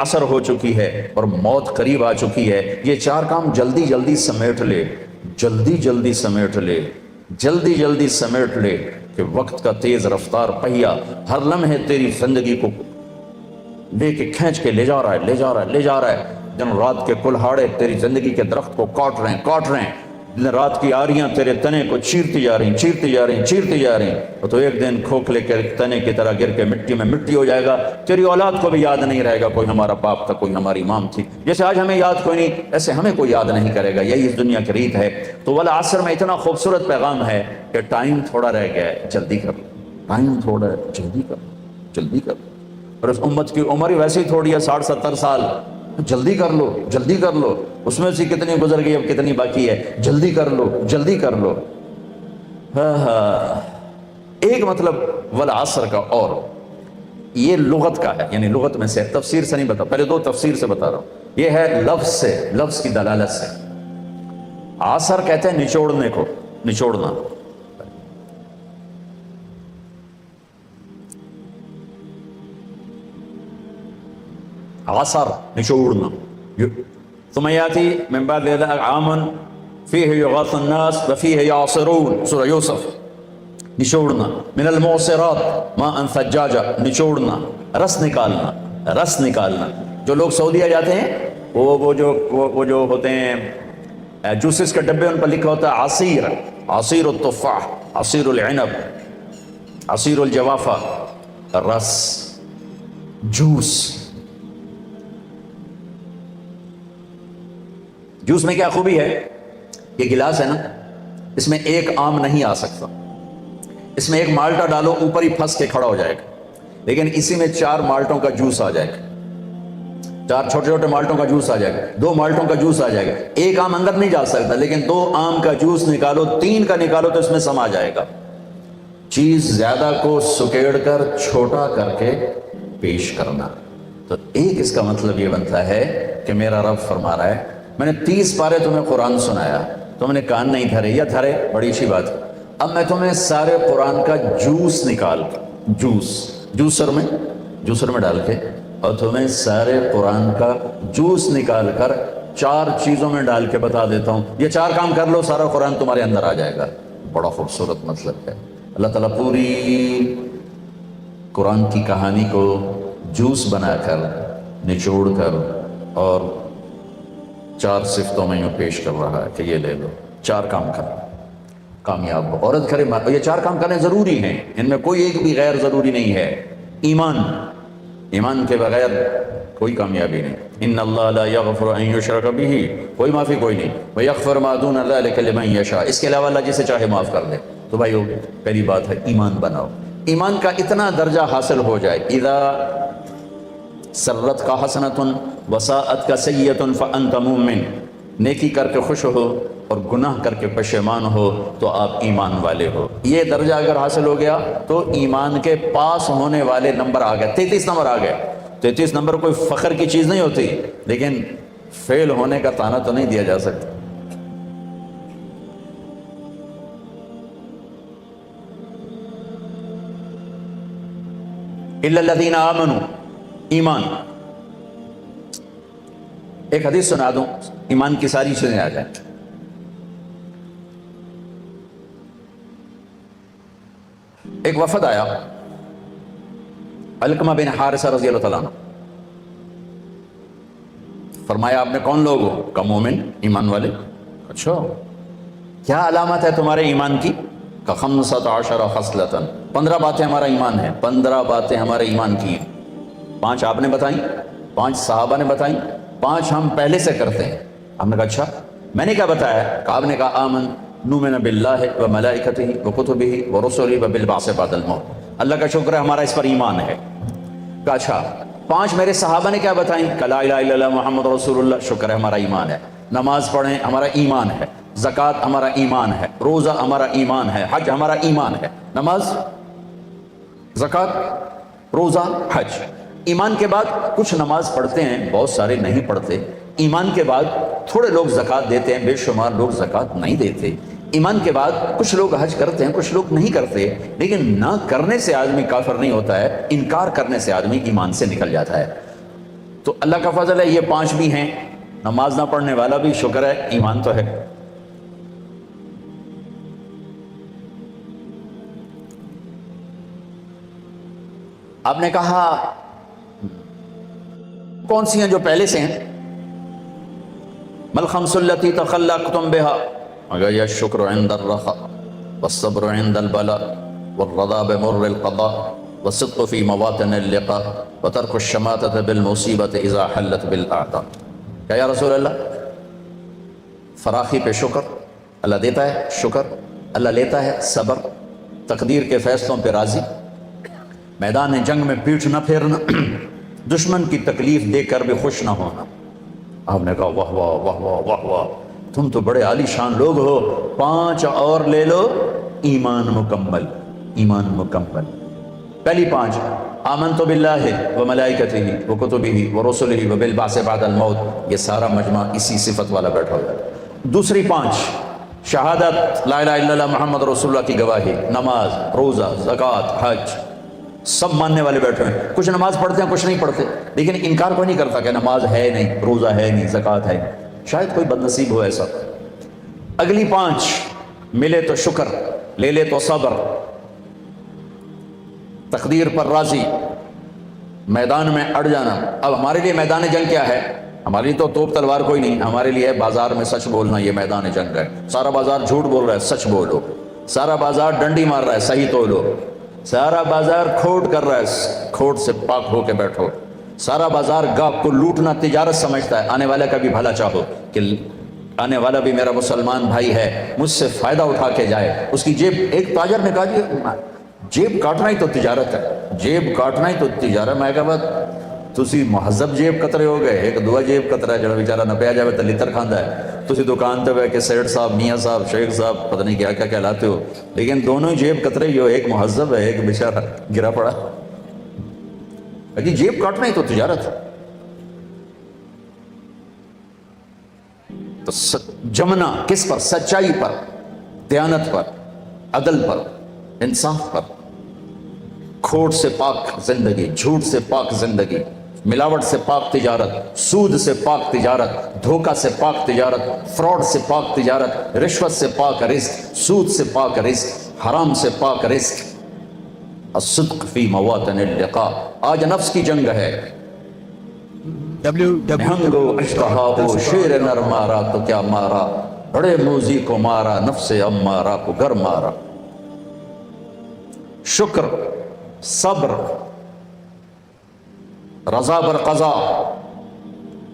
عصر ہو چکی ہے اور موت قریب آ چکی ہے، یہ چار کام جلدی جلدی سمیٹ لے، جلدی جلدی سمیٹ لے، جلدی جلدی سمیٹ لے کہ وقت کا تیز رفتار پہیا ہر لمحے تیری زندگی کو لے کے کھینچ کے لے جا رہا ہے، لے جا رہا ہے، لے جا رہا ہے۔ دن رات کے کلہاڑے تیری زندگی کے درخت کو کاٹ رہے ہیں، کاٹ رہے ہیں۔ دن رات کی آریاں تیرے تنے کو چیرتی جا رہی ہیں، چیرتی جا رہی ہیں، چیرتی جا رہی ہیں، اور تو ایک دن کھوکھلے کے تنے کی طرح گر کے مٹی میں مٹی ہو جائے گا۔ تیری اولاد کو بھی یاد نہیں رہے گا کوئی ہمارا باپ تھا، کوئی ہماری مام تھی۔ جیسے آج ہمیں یاد کوئی نہیں، ایسے ہمیں کوئی یاد نہیں کرے گا۔ یہی اس دنیا کی ریت ہے۔ تو والعصر میں اتنا خوبصورت پیغام ہے کہ ٹائم تھوڑا رہ گیا ہے، جلدی کر لو، ٹائم تھوڑا ہے، جلدی کر لو، جلدی کر لو۔ اور اس امت کی عمر ہی ویسے ہی تھوڑی ہے، 60-70 سال، جلدی کر لو، جلدی کر لو۔ اس میں سے کتنی گزر گئی، اب کتنی باقی ہے، جلدی کر لو، جلدی کر لو۔ ایک مطلب والعصر کا، اور یہ لغت کا ہے، یعنی لغت میں سے، تفسیر سے نہیں بتا، پہلے دو تفسیر سے بتا رہا ہوں۔ یہ ہے لفظ سے، لفظ کی دلالت سے۔ عصر کہتے ہیں نچوڑنے کو، نچوڑنا۔ عصر نچوڑنا۔ ثم یاتی من بعد ذلك عام فیہ یغاث الناس وفیہ یعصرون، سورہ یوسف۔ نچوڑنا۔ من المعصرات ماء ثجاجا، نچوڑنا، رس نکالنا، رس نکالنا۔ جو لوگ سعودیہ جاتے ہیں وہ جو ہوتے ہیں جوسز کے ڈبے، ان پر لکھا ہوتا ہے عصیر، عصیر التفاح، عصیر العنب، عصیر الجوافہ، رس، جوس۔ جوس میں کیا خوبی ہے؟ یہ گلاس ہے نا، اس میں ایک آم نہیں آ سکتا، اس میں ایک مالٹا ڈالو اوپر ہی پھنس کے کھڑا ہو جائے گا، لیکن اسی میں 4 مالٹوں کا جوس آ جائے گا، 4 چھوٹے چھوٹے مالٹوں کا جوس آ جائے گا، 2 مالٹوں کا جوس آ جائے گا۔ ایک آم اندر نہیں جا سکتا، لیکن 2 آم کا جوس نکالو، 3 کا نکالو تو اس میں سما جائے گا۔ چیز زیادہ کو سکیڑ کر چھوٹا کر کے پیش کرنا۔ تو ایک اس کا مطلب یہ بنتا ہے کہ میرا رب فرما رہا ہے، میں نے 30 پارے تمہیں قرآن سنایا، تم نے کان نہیں دھرے، یا دھرے بڑی اچھی بات، اب میں تمہیں سارے قرآن کا جوس نکال کر، جوسر میں ڈال کے، اور تمہیں سارے قرآن کا جوس نکال کر 4 چیزوں میں ڈال کے بتا دیتا ہوں، یہ 4 کام کر لو، سارا قرآن تمہارے اندر آ جائے گا۔ بڑا خوبصورت مطلب ہے۔ اللہ تعالیٰ پوری قرآن کی کہانی کو جوس بنا کر، نچوڑ کر، اور 4 صفتوں میں یوں پیش کر رہا ہے کہ یہ لے لو، 4 کام کرنا، کامیاب ہو۔ عورت کرے، یہ 4 کام کرنے ضروری ہیں، ان میں کوئی ایک بھی غیر ضروری نہیں ہے۔ ایمان کے بغیر کوئی کامیابی نہیں۔ ان اللہ لا یغفر ان یشرک بہ، کوئی معافی کوئی نہیں، ویغفر ما دون ذلک لمن یشاء، اس کے علاوہ اللہ جسے چاہے معاف کر دے۔ تو بھائیو، پہلی بات ہے ایمان بناؤ۔ ایمان کا اتنا درجہ حاصل ہو جائے، اذا سرت کا حسنۃ وساءت کا سیئۃ فانت مومن، نیکی کر کے خوش ہو اور گناہ کر کے پشیمان ہو تو آپ ایمان والے ہو۔ یہ درجہ اگر حاصل ہو گیا تو ایمان کے پاس ہونے والے نمبر آ گئے، 33 نمبر آ گئے۔ 33 نمبر کوئی فخر کی چیز نہیں ہوتی، لیکن فیل ہونے کا طعنہ تو نہیں دیا جا سکتا۔ الا الذین آمنوا، ایمان۔ ایک حدیث سنا دوں، ایمان کی ساری چیزیں آ جائیں۔ ایک وفد آیا، علقمہ بن حارثہ رضی اللہ تعالیٰ عنہ، فرمایا آپ نے کون لوگ ہو؟ کا مومن، ایمان والے۔ اچھا، کیا علامت ہے تمہارے ایمان کی؟ کا 15 خصلۃ، 15 باتیں ہمارا ایمان ہے، 15 باتیں ہمارے ایمان کی ہیں۔ 5 آپ نے بتائیں، 5 صحابہ نے بتائیں، 5 ہم پہلے سے کرتے ہیں۔ ہم نے کہا اچھا، میں نے کیا بتایا؟ کہ آپ نے کہا آمن نؤمن باللہ و ملائکتہ و کتبہ و رسلہ و بالبعث بعد الموت، اللہ کا شکر ہے ہمارا اس پر ایمان ہے۔ کہا اچھا، 5 میرے صحابہ نے کیا بتائیں؟ کہ لا الہ الا اللہ محمد رسول اللہ، شکر ہے ہمارا ایمان ہے۔ نماز پڑھیں، ہمارا ایمان ہے۔ زکوٰۃ ہمارا ایمان ہے۔ روزہ ہمارا ایمان ہے۔ حج ہمارا ایمان ہے۔ نماز، زکوٰۃ، روزہ، حج۔ ایمان کے بعد کچھ نماز پڑھتے ہیں، بہت سارے نہیں پڑھتے۔ ایمان کے بعد تھوڑے لوگ زکوٰۃ دیتے ہیں، بے شمار لوگ زکوٰۃ نہیں دیتے۔ ایمان کے بعد کچھ لوگ حج کرتے ہیں، کچھ لوگ نہیں کرتے۔ لیکن نہ کرنے سے آدمی کافر نہیں ہوتا ہے، انکار کرنے سے آدمی ایمان سے نکل جاتا ہے۔ تو اللہ کا فضل ہے، یہ 5 بھی ہیں، نماز نہ پڑھنے والا بھی شکر ہے، ایمان تو ہے۔ آپ نے کہا کون سی ہیں جو پہلے سے ہیں؟ مل خمس التی تخلقتم بها، مگر یہ شکر عند الرخاء والصبر عند البلاء والرضا بمر القضاء والصدق في مواطن اللقاء وترك الشماتة بالمصیبت اذا حلت بالاعداء۔ کہ یا رسول اللہ، فراخی پہ شکر اللہ دیتا ہے، شکر اللہ لیتا ہے، صبر تقدیر کے فیصلوں پہ راضی، میدان جنگ میں پیٹھ نہ پھیرنا، دشمن کی تکلیف دے کر بھی خوش نہ ہونا۔ آپ نے کہا واہ واہ واہ واہ واہ واہ، تم تو بڑے عالی شان لوگ ہو، 5 اور لے لو، ایمان مکمل، ایمان مکمل۔ پہلی 5 آمنت باللہ وملائکتہ وکتبہ ورسلہ وبالبعث بعد الموت، یہ سارا مجمع اسی صفت والا بیٹھا ہوا ہے۔ دوسری 5 شہادت لا الہ الا اللہ محمد رسول اللہ کی گواہی، نماز، روزہ، زکوٰۃ، حج، سب ماننے والے بیٹھے ہیں۔ کچھ نماز پڑھتے ہیں، کچھ نہیں پڑھتے، لیکن انکار کوئی نہیں کرتا کہ نماز ہے نہیں، روزہ ہے نہیں، زکوٰۃ ہے نہیں، شاید کوئی بد نصیب ہو ایسا۔ اگلی 5 ملے تو شکر، لے لے تو صبر، تقدیر پر راضی، میدان میں اڑ جانا۔ اب ہمارے لیے میدان جنگ کیا ہے؟ ہمارے لیے تو توپ تلوار کوئی نہیں، ہمارے لیے بازار میں سچ بولنا، یہ میدان جنگ ہے۔ سارا بازار جھوٹ بول رہا ہے، سچ بولو۔ سارا بازار ڈنڈی مار رہا ہے، صحیح تولو۔ سارا بازار کھوٹ کر رہا ہے، کھوٹ سے پاک ہو کے بیٹھو۔ سارا بازار گاہک کو لوٹنا تجارت سمجھتا ہے، آنے والے کا بھی بھلا چاہو کہ آنے والا بھی میرا مسلمان بھائی ہے، مجھ سے فائدہ اٹھا کے جائے۔ اس کی جیب، ایک تاجر نے کہا جی جیب کاٹنا ہی تو تجارت ہے، جیب کاٹنا ہی تو تجارت۔ میں کہا تسی مہذب جیب کترے ہو گئے، ایک دعا جیب کترا ہے جڑا بیچارہ نہ پیا جاوے تو لتر کھاندا ہے۔ تسی دکان تے بیٹھ کے سیٹ صاحب، میاں صاحب، شیخ صاحب، پتہ نہیں کیا کیا کہلاتے ہو، لیکن دونوں ہی جیب کترے ہی ہو، ایک مہذب ہے، ایک بیچارہ گرا پڑا۔ جی جیب کاٹنا ہی تو تجارت ہے۔ تو جمنا کس پر؟ سچائی پر، دیانت پر، عدل پر، انصاف پر، کھوٹ سے پاک زندگی، جھوٹ سے پاک زندگی، ملاوٹ سے پاک تجارت، سود سے پاک تجارت، دھوکہ سے پاک تجارت، فراڈ سے پاک تجارت، رشوت سے پاک رزق، سود سے پاک رزق، حرام سے پاک رزق، الصدق فی مواطن اللقاء۔ آج نفس کی جنگ ہے۔ نہنگو اشتہا شیر نر مارا تو کیا مارا، بڑے موذی کو مارا، نفس امارہ کو گر مارا۔ شکر، صبر، رضا بر قضا،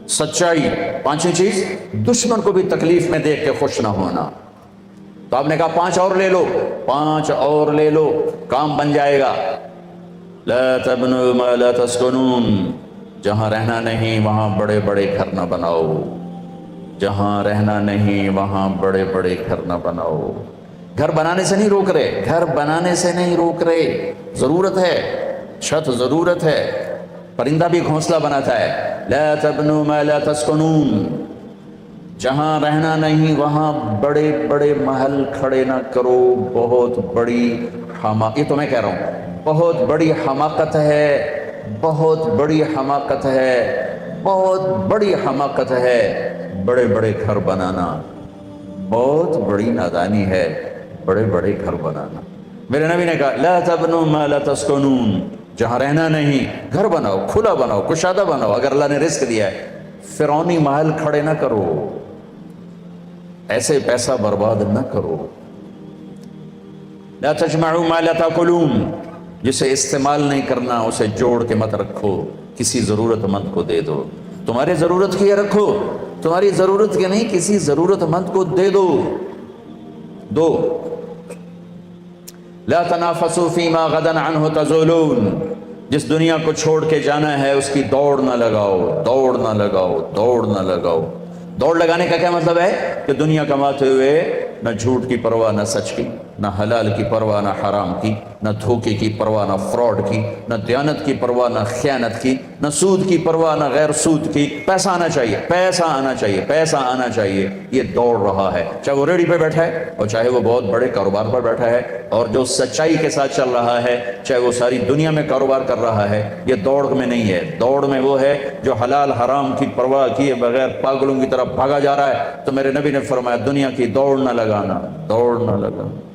سچائی، 5ویں چیز دشمن کو بھی تکلیف میں دیکھ کے خوش نہ ہونا۔ تو آپ نے کہا 5 اور لے لو، 5 اور لے لو، کام بن جائے گا۔ لا تبنوا ما لا تسکنون، جہاں رہنا نہیں وہاں بڑے بڑے گھر نہ بناؤ، جہاں رہنا نہیں وہاں بڑے بڑے گھر نہ بناؤ۔ گھر بنانے سے نہیں روک رہے، گھر بنانے سے نہیں روک رہے، ضرورت ہے، چھت ضرورت ہے، پرندہ بھی گھونسلہ بناتا ہے۔ لا تبنوا ما لا تسکنون، جہاں رہنا نہیں وہاں بڑے بڑے محل کھڑے نہ کرو۔ بہت بڑی یہ تو میں کہہ رہا ہوں، بہت بڑی حماقت ہے، بہت بڑی حماقت ہے، بہت بڑی حماقت ہے بڑے بڑے گھر بنانا، بہت بڑی نادانی ہے بڑے بڑے گھر بنانا۔ میرے نبی نے کہا لا تبنوا ما لا تسکنون، جہاں رہنا نہیں گھر بناؤ، کھلا بناؤ، کشادہ بناؤ۔ اگر اللہ نے رزق دیا ہے، فرعونی محل کھڑے نہ کرو، ایسے پیسہ برباد نہ کرو۔ لا تجمعوا ما لا تاکلون، جسے استعمال نہیں کرنا اسے جوڑ کے مت رکھو، کسی ضرورت مند کو دے دو۔ تمہاری ضرورت کی ہے رکھو، تمہاری ضرورت کے نہیں کسی ضرورت مند کو دے دو۔ لا تنافسوا فیما غدا عنہ تزولون، جس دنیا کو چھوڑ کے جانا ہے اس کی دوڑ نہ لگاؤ، دوڑ نہ لگاؤ، دوڑ نہ لگاؤ۔ دوڑ لگانے کا کیا مطلب ہے؟ کہ دنیا کماتے ہوئے نہ جھوٹ کی پرواہ نہ سچ کی، نہ حلال کی پرواہ نہ حرام کی، نہ دھوکے کی پرواہ نہ فراڈ کی، نہ دیانت کی پرواہ نہ خیانت کی، نہ سود کی پرواہ نہ غیر سود کی۔ پیسہ آنا چاہیے، پیسہ آنا چاہیے، پیسہ آنا چاہیے، یہ دوڑ رہا ہے، چاہے وہ ریڑھی پہ بیٹھا ہے اور چاہے وہ بہت بڑے کاروبار پر بیٹھا ہے، اور جو سچائی کے ساتھ چل رہا ہے چاہے وہ ساری دنیا میں کاروبار کر رہا ہے، یہ دوڑ میں نہیں ہے۔ دوڑ میں وہ ہے جو حلال حرام کی پرواہ کیے بغیر پاگلوں کی طرف بھاگا جا رہا ہے۔ تو میرے نبی نے فرمایا دنیا کی دوڑ نہ لگانا، دوڑ نہ لگانا۔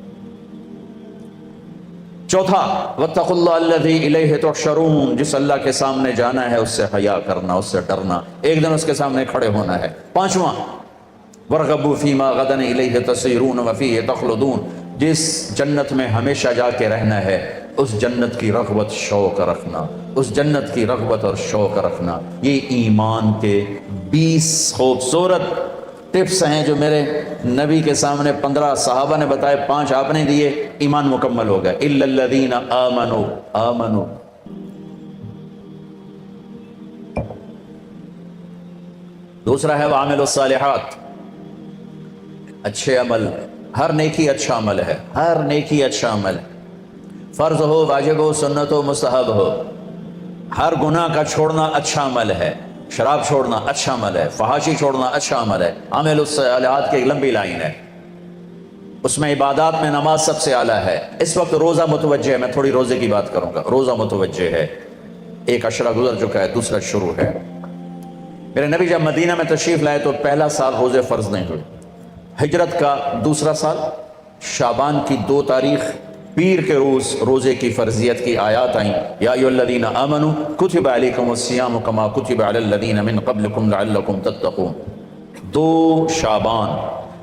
چوتھا، واتقوا اللہ الذی الیہ تحشرون، جس اللہ کے سامنے جانا ہے اس سے حیا کرنا، اس سے ڈرنا، ایک دن اس کے سامنے کھڑے ہونا ہے۔ پانچواں، وارغبوا فیما غدا الیہ تسیرون وفیہ تخلدون، جس جنت میں ہمیشہ جا کے رہنا ہے اس جنت کی رغبت شوق رکھنا، اس جنت کی رغبت اور شوق رکھنا۔ یہ ایمان کے 20 خوبصورت ٹپس ہیں جو میرے نبی کے سامنے 15 صحابہ نے بتائے، 5 آپ نے دیے، ایمان مکمل ہو گیا۔ الا الذین آمنوا۔ دوسرا ہے وعملوا الصالحات، اچھے عمل، ہر نیکی اچھا عمل ہے، ہر نیکی اچھا عمل ہے، فرض ہو، واجب ہو، سنت ہو، مستحب ہو، ہر گناہ کا چھوڑنا اچھا عمل ہے، شراب چھوڑنا اچھا عمل ہے، فحاشی چھوڑنا اچھا عمل ہے۔ عامل الصالحات کی ایک لمبی لائن ہے، اس میں عبادات میں نماز سب سے اعلیٰ ہے۔ اس وقت روزہ متوجہ ہے، میں تھوڑی روزے کی بات کروں گا۔ روزہ متوجہ ہے، ایک عشرہ گزر چکا ہے، دوسرا شروع ہے۔ میرے نبی جب مدینہ میں تشریف لائے تو پہلا سال روزے فرض نہیں ہوئے، ہجرت کا دوسرا سال شعبان کی 2 تاریخ پیر کے روز روزے کی فرضیت کی آیات آئیں، یا ایھا الذین آمنوا کتب علیکم الصیام کما کتب علی الذین من قبلکم لعلکم تتقون۔ 2 شعبان،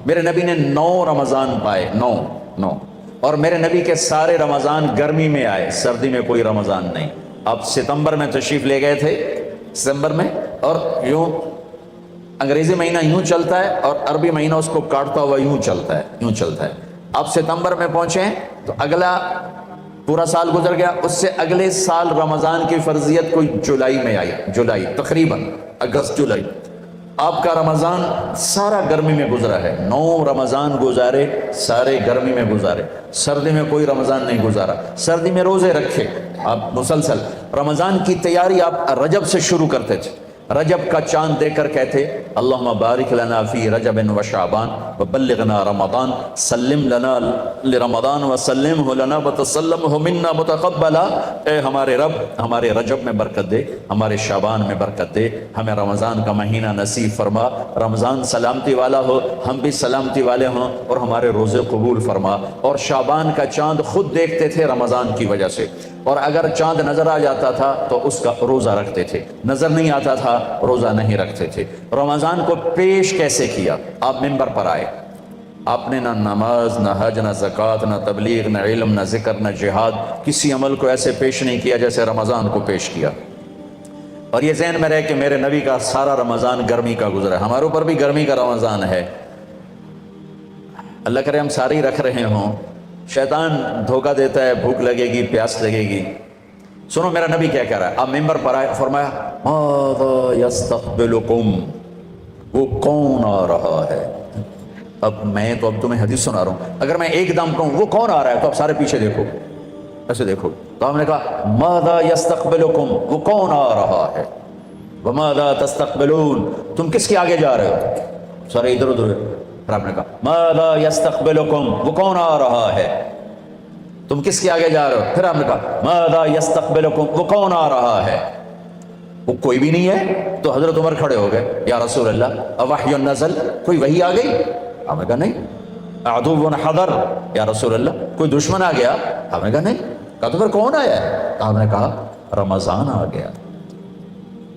میرے نبی نے 9 رمضان پائے، 9 اور میرے نبی کے سارے رمضان گرمی میں آئے، سردی میں کوئی رمضان نہیں۔ اب ستمبر میں تشریف لے گئے تھے، ستمبر میں، اور یوں انگریزی مہینہ یوں چلتا ہے اور عربی مہینہ اس کو کاٹتا ہوا یوں چلتا ہے۔ اب ستمبر میں پہنچے ہیں تو اگلا پورا سال گزر گیا، اس سے اگلے سال رمضان کی فرضیت کوئی جولائی میں آئی، جولائی تقریباً اگست جولائی۔ آپ کا رمضان سارا گرمی میں گزرا ہے، 9 رمضان گزارے، سارے گرمی میں گزارے، سردی میں کوئی رمضان نہیں گزارا۔ سردی میں روزے رکھے آپ مسلسل، رمضان کی تیاری آپ رجب سے شروع کرتے تھے، رجب کا چاند دیکھ کر کہتے اللہم بارک لنا فی رجب و شعبان وبلغنا رمضان، سلم لنا لرمضان وسلمہ لنا وتسلمہ منا متقبلا۔ اے ہمارے رب، ہمارے رجب میں برکت دے، ہمارے شعبان میں برکت دے، ہمیں رمضان کا مہینہ نصیب فرما، رمضان سلامتی والا ہو، ہم بھی سلامتی والے ہوں، اور ہمارے روزے قبول فرما۔ اور شعبان کا چاند خود دیکھتے تھے رمضان کی وجہ سے، اور اگر چاند نظر آ جاتا تھا تو اس کا روزہ رکھتے تھے، نظر نہیں آتا تھا روزہ نہیں رکھتے تھے۔ رمضان کو پیش کیسے کیا؟ آپ منبر پر آئے، آپ نے نہ نماز، نہ حج، نہ زکوٰۃ، نہ تبلیغ، نہ علم، نہ ذکر، نہ جہاد، کسی عمل کو ایسے پیش نہیں کیا جیسے رمضان کو پیش کیا۔ اور یہ ذہن میں رہے کہ میرے نبی کا سارا رمضان گرمی کا گزرا ہے، ہمارے اوپر بھی گرمی کا رمضان ہے۔ اللہ کرے ہم ساری رکھ رہے ہوں، شیطان دھوکہ دیتا ہے، بھوک لگے گی، پیاس لگے گی۔ سنو میرا نبی کیا کہہ رہا ہے، آپ ممبر پر آئے، فرمایا ماذا یستقبلکم، وہ کون آ رہا ہے؟ اب میں تو تمہیں حدیث سنا رہا ہوں، اگر میں ایک دم کہوں وہ کون آ رہا ہے تو آپ سارے پیچھے دیکھو، ایسے دیکھو۔ تو ہم نے کہا ماذا یستقبلکم، وہ کون آ رہا ہے؟ وماذا تستقبلون، تم کس کے آگے جا رہے ہو؟ سارے ادھر ادھر۔ پھر آپ نے کہا ماذا یستقبلکم، وہ کون آ رہا ہے؟ تم کس کے آگے جا رہے ہو؟ پھر آپ نے کہا ماذا یستقبلکم، وہ کون آ رہا ہے؟ وہ کوئی بھی نہیں ہے۔ تو حضرت عمر کھڑے ہو گئے، یا رسول اللہ اوحی نزل، کوئی وحی آ گئی؟ آپ نے کہا نہیں۔ عدو حضر، یا رسول اللہ کوئی دشمن آ گیا؟ آپ نے کہا نہیں۔ کہا تو پھر کون آیا ہے؟ آپ نے کہا رمضان آ گیا،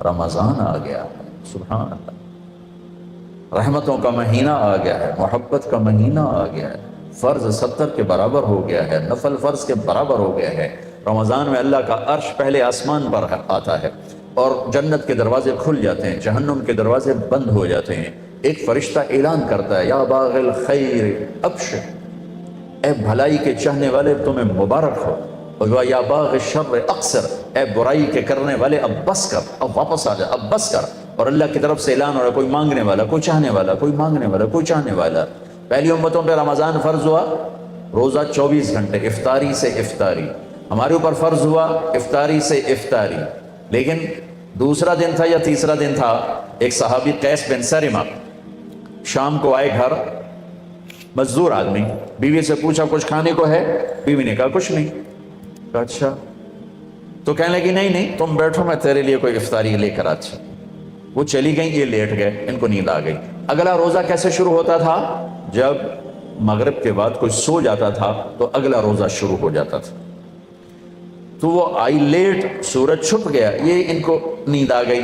رمضان آ گیا، سبحان اللہ، رحمتوں کا مہینہ آ گیا ہے، محبت کا مہینہ آ گیا ہے، فرض 70 کے برابر ہو گیا ہے، نفل فرض کے برابر ہو گیا ہے۔ رمضان میں اللہ کا عرش پہلے آسمان پر آتا ہے اور جنت کے دروازے کھل جاتے ہیں، جہنم کے دروازے بند ہو جاتے ہیں۔ ایک فرشتہ اعلان کرتا ہے یا باغ الخیر ابشر، اے بھلائی کے چاہنے والے تمہیں مبارک ہو، اور یا باغ الشر اقصر، اے برائی کے کرنے والے اب بس کر، اب واپس آ جا، اب بس کر۔ اور اللہ کی طرف سے اعلان ہو رہا ہے کوئی مانگنے والا، کوئی چاہنے والا، کوئی مانگنے والا، کوئی چاہنے والا۔ پہلی امتوں پہ رمضان فرض ہوا، روزہ 24 گھنٹے افطاری سے افطاری، ہمارے اوپر فرض ہوا افطاری سے افطاری، لیکن دوسرا دن تھا یا تیسرا دن تھا، ایک صحابی قیس بن سرمہ شام کو آئے گھر، مزدور آدمی، بیوی سے پوچھا کچھ کھانے کو ہے؟ بیوی نے کہا کچھ نہیں۔ کہا اچھا، تو کہنے لگی نہیں نہیں تم بیٹھو میں تیرے لیے کوئی افطاری لے کر آتی۔ وہ چلی گئیں، یہ لیٹ گئے، ان کو نیند آ گئی۔ اگلا روزہ کیسے شروع ہوتا تھا؟ جب مغرب کے بعد کوئی سو جاتا تھا تو اگلا روزہ شروع ہو جاتا تھا۔ تو وہ آئی لیٹ، سورج چھپ گیا، یہ ان کو نیند آ گئی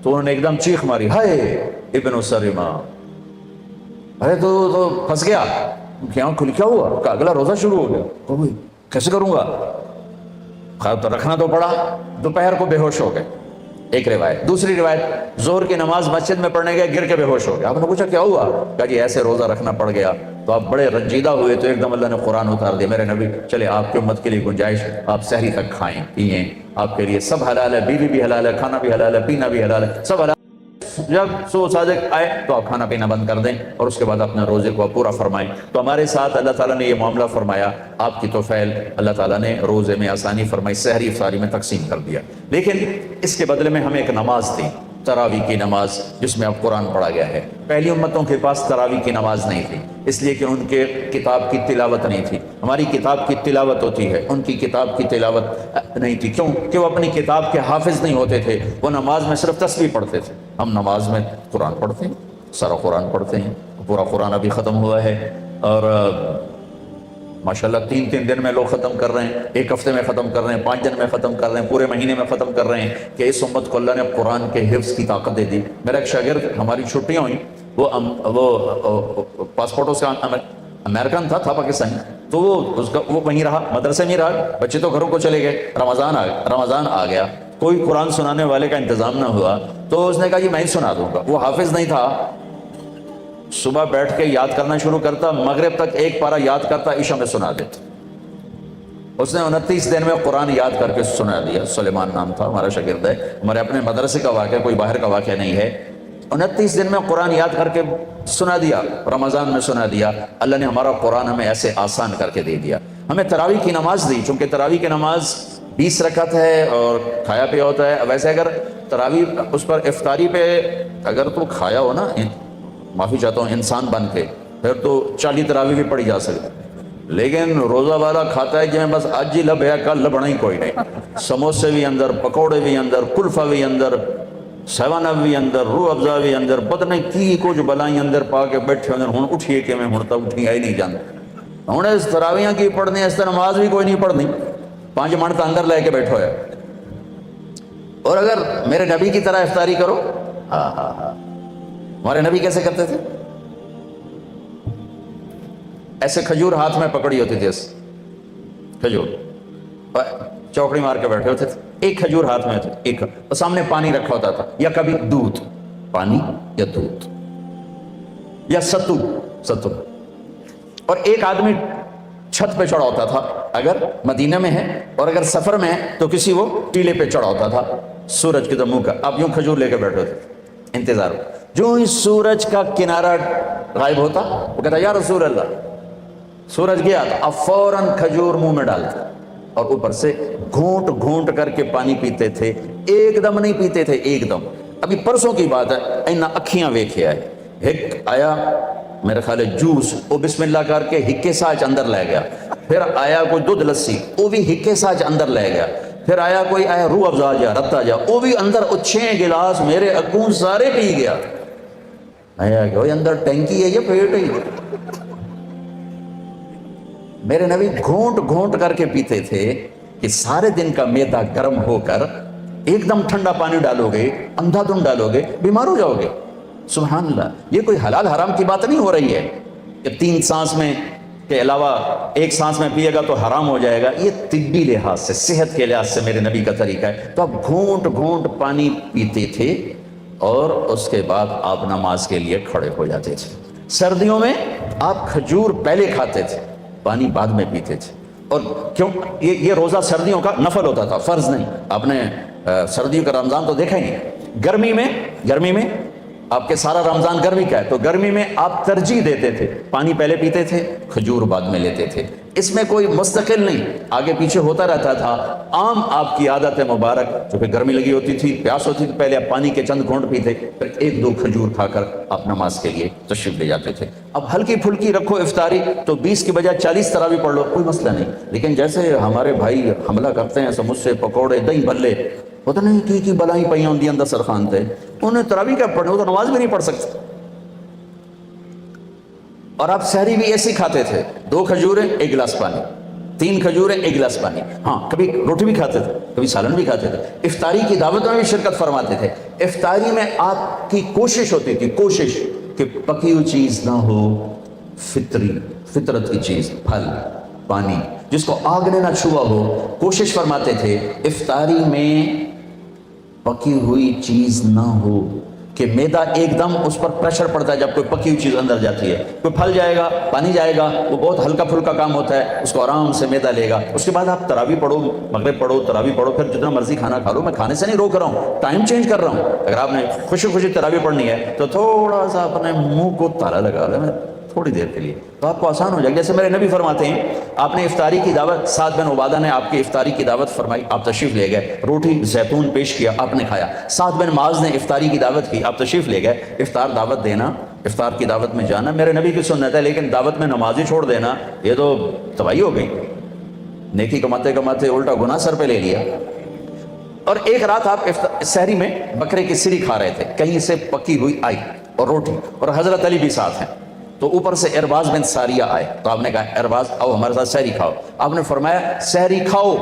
تو انہوں نے ایک دم چیخ ماری، ہائے ابن سرمہ، ارے تو پھنس گیا، کیا کھل کیا ہوا؟ کہ اگلا روزہ شروع ہو گیا، کیسے کروں گا؟ تو رکھنا تو پڑا، دوپہر کو بے ہوش ہو گئے، ایک روایت۔ دوسری روایت، زہر کی نماز مسجد میں پڑھنے گئے، گر کے بے ہوش ہو گئے۔ آپ نے پوچھا کیا ہوا؟ کہا جی ایسے روزہ رکھنا پڑ گیا۔ تو آپ بڑے رنجیدہ ہوئے تو ایک دم اللہ نے قرآن اتار دیا، میرے نبی چلے آپ کی امت کے لیے گنجائش، آپ سحری تک کھائیں پیئیں، آپ کے لیے سب حلال ہے، بیوی بھی حلال ہے، کھانا بھی حلال ہے، پینا بھی حلال ہے، سب حلال۔ جب سو صادق آئے تو آپ کھانا پینا بند کر دیں اور اس کے بعد اپنے روزے کو پورا فرمائیں۔ تو ہمارے ساتھ اللہ تعالیٰ نے یہ معاملہ فرمایا، آپ کی توفیل اللہ تعالیٰ نے روزے میں آسانی فرمائی، سحری افطاری میں تقسیم کر دیا۔ لیکن اس کے بدلے میں ہمیں ایک نماز تھی، تراویح کی نماز، جس میں اب قرآن پڑھا گیا ہے۔ پہلی امتوں کے پاس تراویح کی نماز نہیں تھی، اس لیے کہ ان کے کتاب کی تلاوت نہیں تھی۔ ہماری کتاب کی تلاوت ہوتی ہے، ان کی کتاب کی تلاوت نہیں تھی۔ کیوں؟ کہ وہ اپنی کتاب کے حافظ نہیں ہوتے تھے، وہ نماز میں صرف تسبیح پڑھتے تھے۔ ہم نماز میں قرآن پڑھتے ہیں، سارا قرآن پڑھتے ہیں، پورا قرآن ابھی ختم ہوا ہے، اور ماشاءاللہ 3 دن میں لوگ ختم کر رہے ہیں، ایک ہفتے میں ختم کر رہے ہیں، 5 دن میں ختم کر رہے ہیں، پورے مہینے میں ختم کر رہے ہیں، کہ اس امت کو اللہ نے قرآن کے حفظ کی طاقت دے دی۔ میرا ایک شاگرد، ہماری چھٹیاں ہوئیں، وہ پاسپورٹوں سے امریکن تھا پاکستانی، تو وہ وہیں رہا، مدرسے میں رہا، بچے تو گھروں کو چلے گئے، رمضان آ گیا، کوئی قرآن سنانے والے کا انتظام نہ ہوا، تو اس نے کہا جی میں ہی سنا دوں گا۔ وہ حافظ نہیں تھا، صبح بیٹھ کے یاد کرنا شروع کرتا، مغرب تک ایک پارہ یاد کرتا، عشاء میں سنا دیتا۔ اس نے 29 دن میں قرآن یاد کر کے سنا دیا۔ سلیمان نام تھا، ہمارا شاگرد ہے، ہمارے اپنے مدرسے کا واقعہ، کوئی باہر کا واقعہ نہیں ہے۔ 29 دن میں قرآن یاد کر کے سنا دیا، رمضان میں سنا دیا۔ اللہ نے ہمارا قرآن ہمیں ایسے آسان کر کے دے دیا۔ ہمیں تراویح کی نماز دی، چونکہ تراویح کی نماز 20 رکعت ہے اور کھایا پیا ہوتا ہے۔ ویسے اگر تراویح اس پر افطاری پہ اگر تو کھایا ہو نا، معافی چاہتا ہوں، انسان بن کے، پھر تو 40 تراویح بھی پڑھی جا سکتی، لیکن روزہ والا کھاتا ہے کہ میں بس آج ہی لب ہے، کل لبنا ہی کوئی نہیں۔ سموسے بھی اندر، پکوڑے بھی اندر، کلفہ بھی اندر، 7 اپ بھی اندر، روح افزا بھی اندر، پتہ نہیں کی کچھ بلائیں اندر پا کے بیٹھے ہوئے، ہوں اٹھیے کہ میں ہوں تک اٹھی آئی نہیں جانتا، ہوں اس تراویحاں کی پڑھنی، اس طرح نماز بھی کوئی نہیں پڑھنی، 5 منٹ اندر لے کے بیٹھو ہے۔ اور اگر میرے نبی کی طرح افطاری کرو، ہمارے نبی کیسے کرتے تھے؟ ایسے کھجور ہاتھ میں پکڑی ہوتی تھی، ایسے کھجور چوکڑی مار کے بیٹھے ہوتے تھے، ایک کھجور ہاتھ میں ہوتی، ایک، اور سامنے پانی رکھا ہوتا تھا، یا کبھی دودھ، پانی یا دودھ یا ستو، اور ایک آدمی چھت پہ چڑھا ہوتا تھا اگر مدینہ میں ہے، اور اگر سفر میں ہے تو کسی وہ ٹیلے پہ چڑھا ہوتا تھا سورج کے منہ کا، آپ یوں کھجور لے کے بیٹھے ہوتے، انتظار، جو ہی سورج کا کنارہ غائب ہوتا وہ کہتا یا رسول اللہ، سورج گیا تو اب فوراً کھجور منہ میں ڈالتے اور اوپر سے گھونٹ گھونٹ کر کے پانی پیتے تھے، ایک دم نہیں پیتے تھے، ایک دم۔ ابھی پرسوں کی بات ہے، اینا اکھیاں ویکھے آئے، ایک آیا میرے خیال ہے جوس، وہ بسم اللہ کر کے ہکے ساچ اندر لے گیا، پھر آیا کوئی دودھ لسی، وہ بھی ہکے ساچ اندر لے گیا، پھر آیا کوئی آیا روح افزا جا، رتا جا، وہ بھی اندر 6 گلاس میرے اکون سارے پی گیا۔ آیا کہ وہ اندر ٹینکی ہے یا پیٹ ہے؟ میرے نبی گھونٹ گھونٹ کر کے پیتے تھے کہ سارے دن کا میدا گرم ہو کر ایک دم ٹھنڈا پانی ڈالو گے، اندھا دھند ڈالو گے، بیمار ہو جاؤ گے۔ سبحان اللہ، یہ کوئی حلال حرام کی بات نہیں ہو رہی ہے کہ 3 سانس میں کے علاوہ 1 سانس میں پیے گا تو حرام ہو جائے گا، یہ طبی لحاظ سے، صحت کے لحاظ سے میرے نبی کا طریقہ ہے۔ تو آپ گھونٹ گھونٹ پانی پیتے تھے اور اس کے بعد آپ نماز کے لیے کھڑے ہو جاتے تھے۔ سردیوں میں آپ کھجور پہلے کھاتے تھے، پانی بعد میں پیتے تھے۔ اور کیوں؟ یہ روزہ سردیوں کا نفل ہوتا تھا، فرض نہیں۔ آپ نے سردیوں کا رمضان تو دیکھا ہی نہیں۔ گرمی میں آپ کے سارا رمضان گرمی کا ہے، تو گرمی میں آپ ترجیح دیتے تھے، پانی پہلے پیتے تھے، کھجور بعد میں لیتے تھے۔ اس میں کوئی مستقل نہیں، آگے پیچھے ہوتا رہتا تھا۔ عام آپ کی عادت ہے مبارک، جو کہ گرمی لگی ہوتی تھی، پیاس ہوتی تھی، پہلے آپ پانی کے چند گھونٹ پیتے، پھر ایک دو کھجور کھا کر آپ نماز کے لیے تشریف لے جاتے تھے۔ اب ہلکی پھلکی رکھو افطاری تو 20 کی بجائے 40 تراویح پڑھ لو، کوئی مسئلہ نہیں۔ لیکن جیسے ہمارے بھائی حملہ کرتے ہیں سموسے پکوڑے دہی بھلے، پتہ نہیں کی بلائیں پئی ہوندی اندر سرخان تے، انہیں تراویح کیا پڑھنے، وہ تو نماز بھی نہیں پڑھ سکتے۔ اور آپ سحری بھی ایسے کھاتے تھے، 2 کھجوریں 1 گلاس پانی، 3 کھجوریں 1 گلاس پانی، ہاں کبھی روٹی بھی کھاتے تھے، کبھی سالن بھی کھاتے تھے۔ افطاری کی دعوت میں بھی شرکت فرماتے تھے۔ افطاری میں آپ کی کوشش ہوتی تھی، کوشش کہ پکی ہوئی چیز نہ ہو، فطرت کی چیز، پھل پانی، جس کو آگ نے نہ چھوا ہو۔ کوشش فرماتے تھے افطاری میں پکی ہوئی چیز نہ ہو، کہ میدا ایک دم اس پر پریشر پڑتا ہے جب کوئی پکی ہوئی چیز اندر جاتی ہے، کوئی پھل جائے گا، پانی جائے گا، وہ بہت ہلکا پھلکا کام ہوتا ہے، اس کو آرام سے میدا لے گا۔ اس کے بعد آپ تراویح پڑھو، مغرب پڑھو، تراویح پڑھو، پھر جتنا مرضی کھانا کھا لو، میں کھانے سے نہیں روک رہا ہوں، ٹائم چینج کر رہا ہوں۔ اگر آپ نے خوشی خوشی تراویح پڑھنی ہے تو تھوڑا سا اپنے منہ کو تالا لگا لیں تھوڑی دیر کے لیے، تو آپ کو آسان ہو جائے گا۔ جیسے میرے نبی فرماتے ہیں، آپ نے افطاری کی دعوت، سعد بن عبادہ نے آپ کی افطاری کی دعوت فرمائی، آپ تشریف لے گئے، روٹی زیتون پیش کیا، آپ نے کھایا۔ سعد بن معاذ نے افطاری کی دعوت کی، آپ تشریف لے گئے۔ افطار دعوت دینا، افطار کی دعوت میں جانا میرے نبی کی سنت ہے، لیکن دعوت میں نماز ہی چھوڑ دینا یہ تو تباہی ہو گئی، نیکی کماتے کماتے الٹا گناہ سر پہ لے لیا۔ اور ایک رات آپ سحری میں بکرے کی سری کھا رہے تھے، کہیں سے پکی ہوئی آئی اور روٹی، اور حضرت علی بھی ساتھ ہیں، تو اوپر سے ارباز بن ساریہ آئے، تو آپ نے کہا ارباز آؤ ہمارے ساتھ سحری کھاؤ۔ آپ نے فرمایا سحری کھاؤ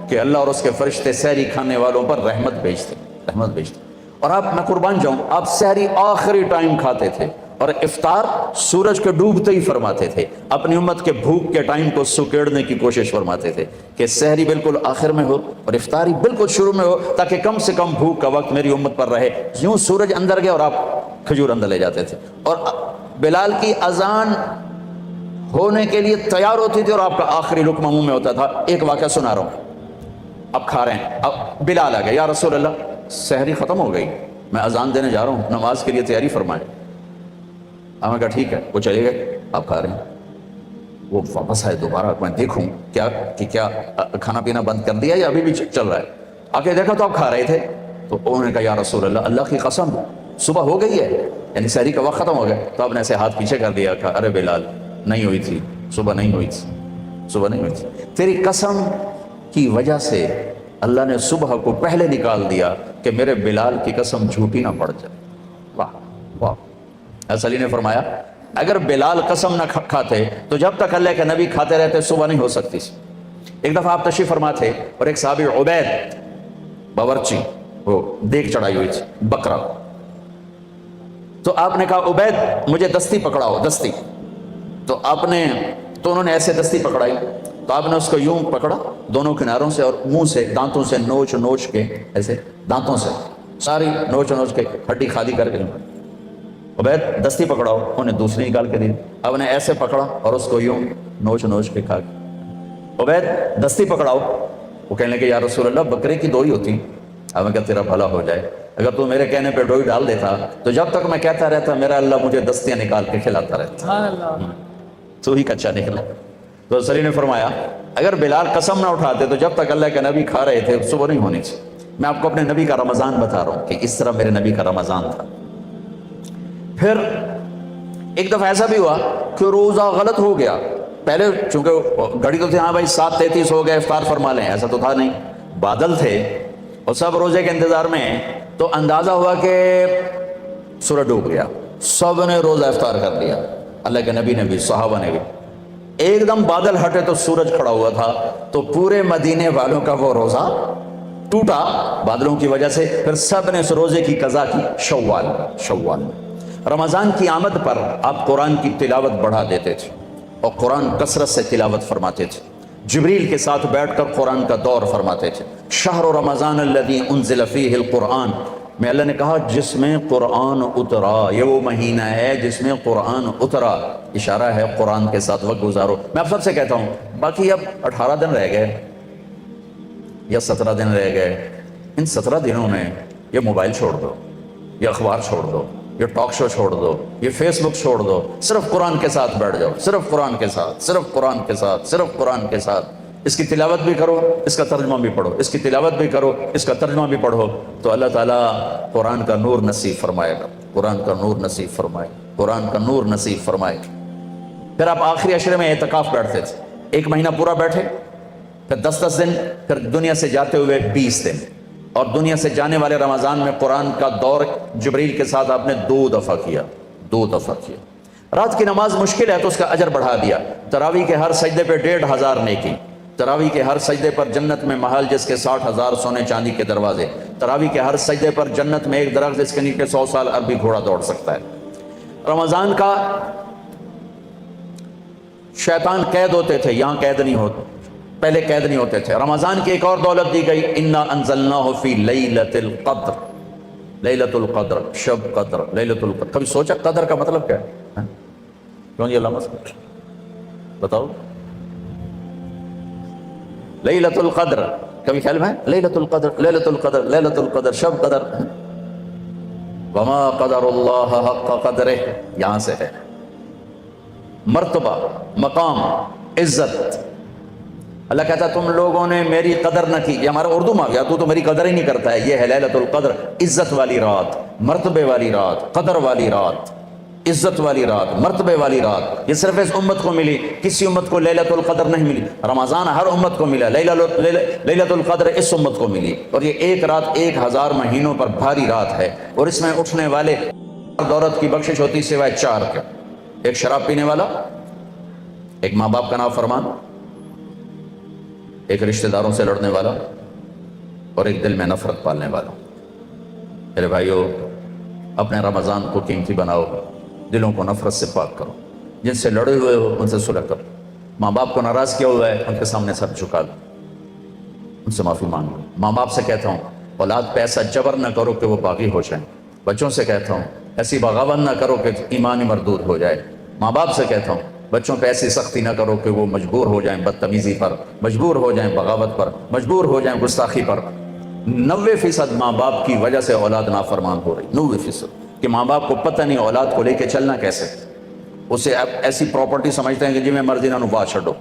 کہ اللہ اور اس کے فرشتے سحری کھانے والوں پر رحمت بھیجتے، رحمت بھیجتے۔ اور آپ، میں قربان جاؤں، آپ سحری آخری ٹائم کھاتے تھے اور افطار سورج کے ڈوبتے ہی فرماتے تھے۔ اپنی امت کے بھوک کے ٹائم کو سکیڑنے کی کوشش فرماتے تھے کہ سحری بالکل آخر میں ہو اور افطاری بالکل شروع میں ہو، تاکہ کم سے کم بھوک کا وقت میری امت پر رہے۔ یوں سورج اندر گیا اور آپ کھجور اندر لے جاتے تھے، اور بلال کی اذان ہونے کے لیے تیار ہوتی تھی اور آپ کا آخری لقمہ منہ میں ہوتا تھا۔ ایک واقعہ سنا رہا ہوں، اب کھا رہے ہیں، اب بلال آ گیا، یا رسول اللہ سحری ختم ہو گئی، میں اذان دینے جا رہا ہوں، نماز کے لیے تیاری فرمائیں۔ آپ نے کہا ٹھیک ہے، وہ چلے گئے، آپ کھا رہے ہیں۔ وہ واپس آئے دوبارہ، میں دیکھوں کیا کھانا پینا بند کر دیا یا ابھی بھی چل رہا ہے۔ آ کے دیکھا تو آپ کھا رہے تھے، تو انہوں نے کہا یا رسول اللہ، اللہ کی قسم صبح ہو گئی ہے، یعنی سحری کا وقت ختم ہو گیا۔ تو آپ نے ایسے ہاتھ پیچھے کر دیا، کہا ارے بلال نہیں ہوئی تھی، صبح نہیں ہوئی تھی، صبح نہیں ہوئی تھی، تیری قسم کی وجہ سے اللہ نے صبح کو پہلے نکال دیا کہ میرے بلال کی قسم جھوٹی نہ پڑ جائے۔ واہ واہ۔ حضرت علی نے فرمایا اگر بلال قسم نہ کھاتے تو جب تک اللہ کے نبی کھاتے رہتے صبح نہیں ہو سکتی۔ ایک دفعہ آپ تشریف فرما تھے اور ایک صحابی عبید باورچی، وہ دیگ چڑھائی ہوئی تھی بکرا، تو آپ نے کہا عبید مجھے دستی پکڑاؤ، دستی، تو انہوں نے ایسے دستی پکڑائی، تو آپ نے اس کو یوں پکڑا دونوں کناروں سے اور منہ سے دانتوں سے نوچ کے، ایسے دانتوں سے ساری نوچ کے ہڈی خالی کر کے، عبید دستی پکڑاؤ، انہیں دوسری نکال کے دی، اب نے ایسے پکڑا اور اس کو یوں نوچ کے کھا گیا۔ عبید دستی پکڑاؤ، وہ کہنے لگے یا رسول اللہ بکرے کی 2 ہی ہوتی۔ اب میں کہا تیرا بھلا ہو جائے، اگر تو میرے کہنے پہ ڈوئی ڈال دیتا تو جب تک میں کہتا رہتا میرا اللہ مجھے دستیاں نکال کے کھلاتا رہتا، تو ہی کچا نکلا۔ تو علی نے فرمایا اگر بلال قسم نہ اٹھاتے تو جب تک اللہ کے نبی کھا رہے تھے صبح نہیں ہونی تھی۔ میں آپ کو اپنے نبی کا رمضان بتا رہا ہوں کہ اس طرح میرے نبی کا رمضان تھا۔ پھر ایک دفعہ ایسا بھی ہوا کہ روزہ غلط ہو گیا، پہلے چونکہ گھڑی تو تھی، ہاں بھائی 7:33 ہو گئے افطار فرما لیں، ایسا تو تھا نہیں، بادل تھے اور سب روزے کے انتظار میں، تو اندازہ ہوا کہ سورج ڈوب گیا، سب نے روزہ افطار کر لیا، اللہ کے نبی نے بھی، صحابہ نے بھی۔ ایک دم بادل ہٹے تو سورج کھڑا ہوا تھا، تو پورے مدینے والوں کا وہ روزہ ٹوٹا بادلوں کی وجہ سے، پھر سب نے اس روزے کی قضا کی شوال میں۔ رمضان کی آمد پر آپ قرآن کی تلاوت بڑھا دیتے تھے اور قرآن کثرت سے تلاوت فرماتے تھے، جبریل کے ساتھ بیٹھ کر قرآن کا دور فرماتے تھے۔ شہر رمضان الذی انزل فیہ القرآن میں اللہ نے کہا جس میں قرآن اترا، یہ وہ مہینہ ہے جس میں قرآن اترا، اشارہ ہے قرآن کے ساتھ وقت گزارو۔ میں اب سب سے کہتا ہوں باقی اب 18 دن رہ گئے یا 17 دن رہ گئے، ان 17 دنوں میں یہ موبائل چھوڑ دو، یہ اخبار چھوڑ دو، یہ ٹاک شو چھوڑ دو، یہ فیس بک چھوڑ دو، صرف قرآن کے ساتھ بیٹھ جاؤ، صرف قرآن کے ساتھ، صرف قرآن کے ساتھ، صرف قرآن کے ساتھ۔ اس کی تلاوت بھی کرو، اس کا ترجمہ بھی پڑھو، اس کی تلاوت بھی کرو، اس کا ترجمہ بھی پڑھو، تو اللہ تعالیٰ قرآن کا نور نصیب فرمائے گا، قرآن کا نور نصیب فرمائے، قرآن کا نور نصیب فرمائے۔ پھر آپ آخری عشرے میں اعتکاف بیٹھتے تھے، 1 مہینہ پورا بیٹھے، پھر 10 دن، پھر دنیا سے جاتے ہوئے 20 دن، اور دنیا سے جانے والے رمضان میں قرآن کا دور جبریل کے ساتھ آپ نے 2 دفعہ کیا، 2 دفعہ کیا۔ رات کی نماز مشکل ہے تو اس کا اجر بڑھا دیا، تراویح کے ہر سجدے پہ 1500 نیکی، تراویح کے ہر سجدے پر جنت میں محل جس کے 60,000 سونے چاندی کے دروازے، تراویح کے ہر سجدے پر جنت میں ایک درخت جس کے نیچے 100 سال عربی گھوڑا دوڑ سکتا ہے۔ رمضان کا شیطان قید ہوتے تھے، یہاں قید نہیں ہوتے، پہلے قید نہیں ہوتے تھے۔ رمضان کی ایک اور دولت دی گئی، انا انزلناہ فی لیلۃ القدر، لیلۃ القدر، شب قدر، لیلۃ القدر۔ کبھی سوچا قدر کا مطلب کیا ہے؟ کیوں یہ علامہ بتاؤ؟ لیلۃ القدر کبھی خیال میں؟ لیلۃ القدر، لیلۃ القدر، لیلۃ القدر، شب قدر، وما قدر اللہ حق قدرہ، یہاں سے ہے مرتبہ، مقام، عزت۔ اللہ کہتا ہے تم لوگوں نے میری قدر نہ کی، یہ ہمارا اردو میں آ گیا، تو میری قدر ہی نہیں کرتا ہے۔ یہ ہے لیلۃ القدر، عزت والی رات، مرتبے والی رات، قدر والی رات، عزت والی رات، مرتبے والی رات۔ یہ صرف اس امت کو ملی، کسی امت کو لیلۃ القدر نہیں ملی۔ رمضان ہر امت کو ملا، لیلۃ القدر اس امت کو ملی، اور یہ ایک رات 1000 مہینوں پر بھاری رات ہے، اور اس میں اٹھنے والے دولت کی بخشش ہوتی سوائے 4 کے، ایک شراب پینے والا، ایک ماں باپ کا نافرمان، ایک رشتہ داروں سے لڑنے والا، اور ایک دل میں نفرت پالنے والا۔ میرے بھائیو، اپنے رمضان کو قیمتی بناؤ، دلوں کو نفرت سے پاک کرو، جن سے لڑے ہوئے ہو ان سے صلح کرو، ماں باپ کو ناراض کیا ہوا ہے ان کے سامنے سر جھکا دو، ان سے معافی مانگو۔ ماں باپ سے کہتا ہوں اولاد پہ ایسا جبر نہ کرو کہ وہ باغی ہو جائیں۔ بچوں سے کہتا ہوں ایسی بغاوت نہ کرو کہ ایمان ہی مردود ہو جائے۔ ماں باپ سے کہتا ہوں بچوں پہ ایسی سختی نہ کرو کہ وہ مجبور ہو جائیں بدتمیزی پر، مجبور ہو جائیں بغاوت پر، مجبور ہو جائیں گستاخی پر۔ 90% ماں باپ کی وجہ سے اولاد نافرمان ہو رہی، 90%، کہ ماں باپ کو پتہ نہیں اولاد کو لے کے چلنا کیسے، اسے ایسی پراپرٹی سمجھتے ہیں کہ جی میں مرضی نہ نبا چھڑو۔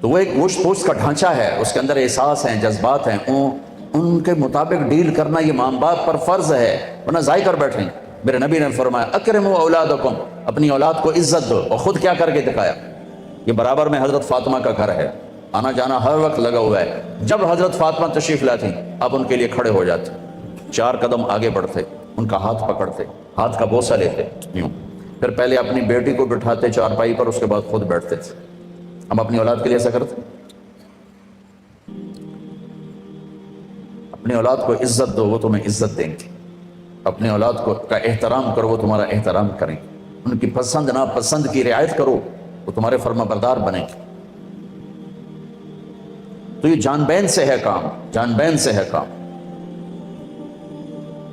تو وہ ایک گوشت پوشت کا ڈھانچہ ہے، اس کے اندر احساس ہیں، جذبات ہیں، ان کے مطابق ڈیل کرنا یہ ماں باپ پر فرض ہے، ورنہ ضائع کر بیٹھیں۔ میرے نبی نے فرمایا اکرموا اولادکم، اپنی اولاد کو عزت دو، اور خود کیا کر کے دکھایا؟ یہ برابر میں حضرت فاطمہ کا گھر ہے، آنا جانا ہر وقت لگا ہوا ہے۔ جب حضرت فاطمہ تشریف لاتی آپ ان کے لیے کھڑے ہو جاتے، 4 قدم آگے بڑھتے، ان کا ہاتھ پکڑتے، ہاتھ کا بوسہ لیتے، یوں، پھر پہلے اپنی بیٹی کو بٹھاتے چارپائی پر، اس کے بعد خود بیٹھتے تھے۔ ہم اپنی اولاد کے لیے ایسا کرتے؟ اپنی اولاد کو عزت دو، وہ تمہیں عزت دیں گے۔ اپنی اولاد کا احترام کرو، وہ تمہارا احترام کریں گے۔ ان کی پسند ناپسند کی رعایت کرو، وہ تمہارے فرما بردار بنیں گے۔ تو یہ جان بین سے ہے کام، جان بین سے ہے کام۔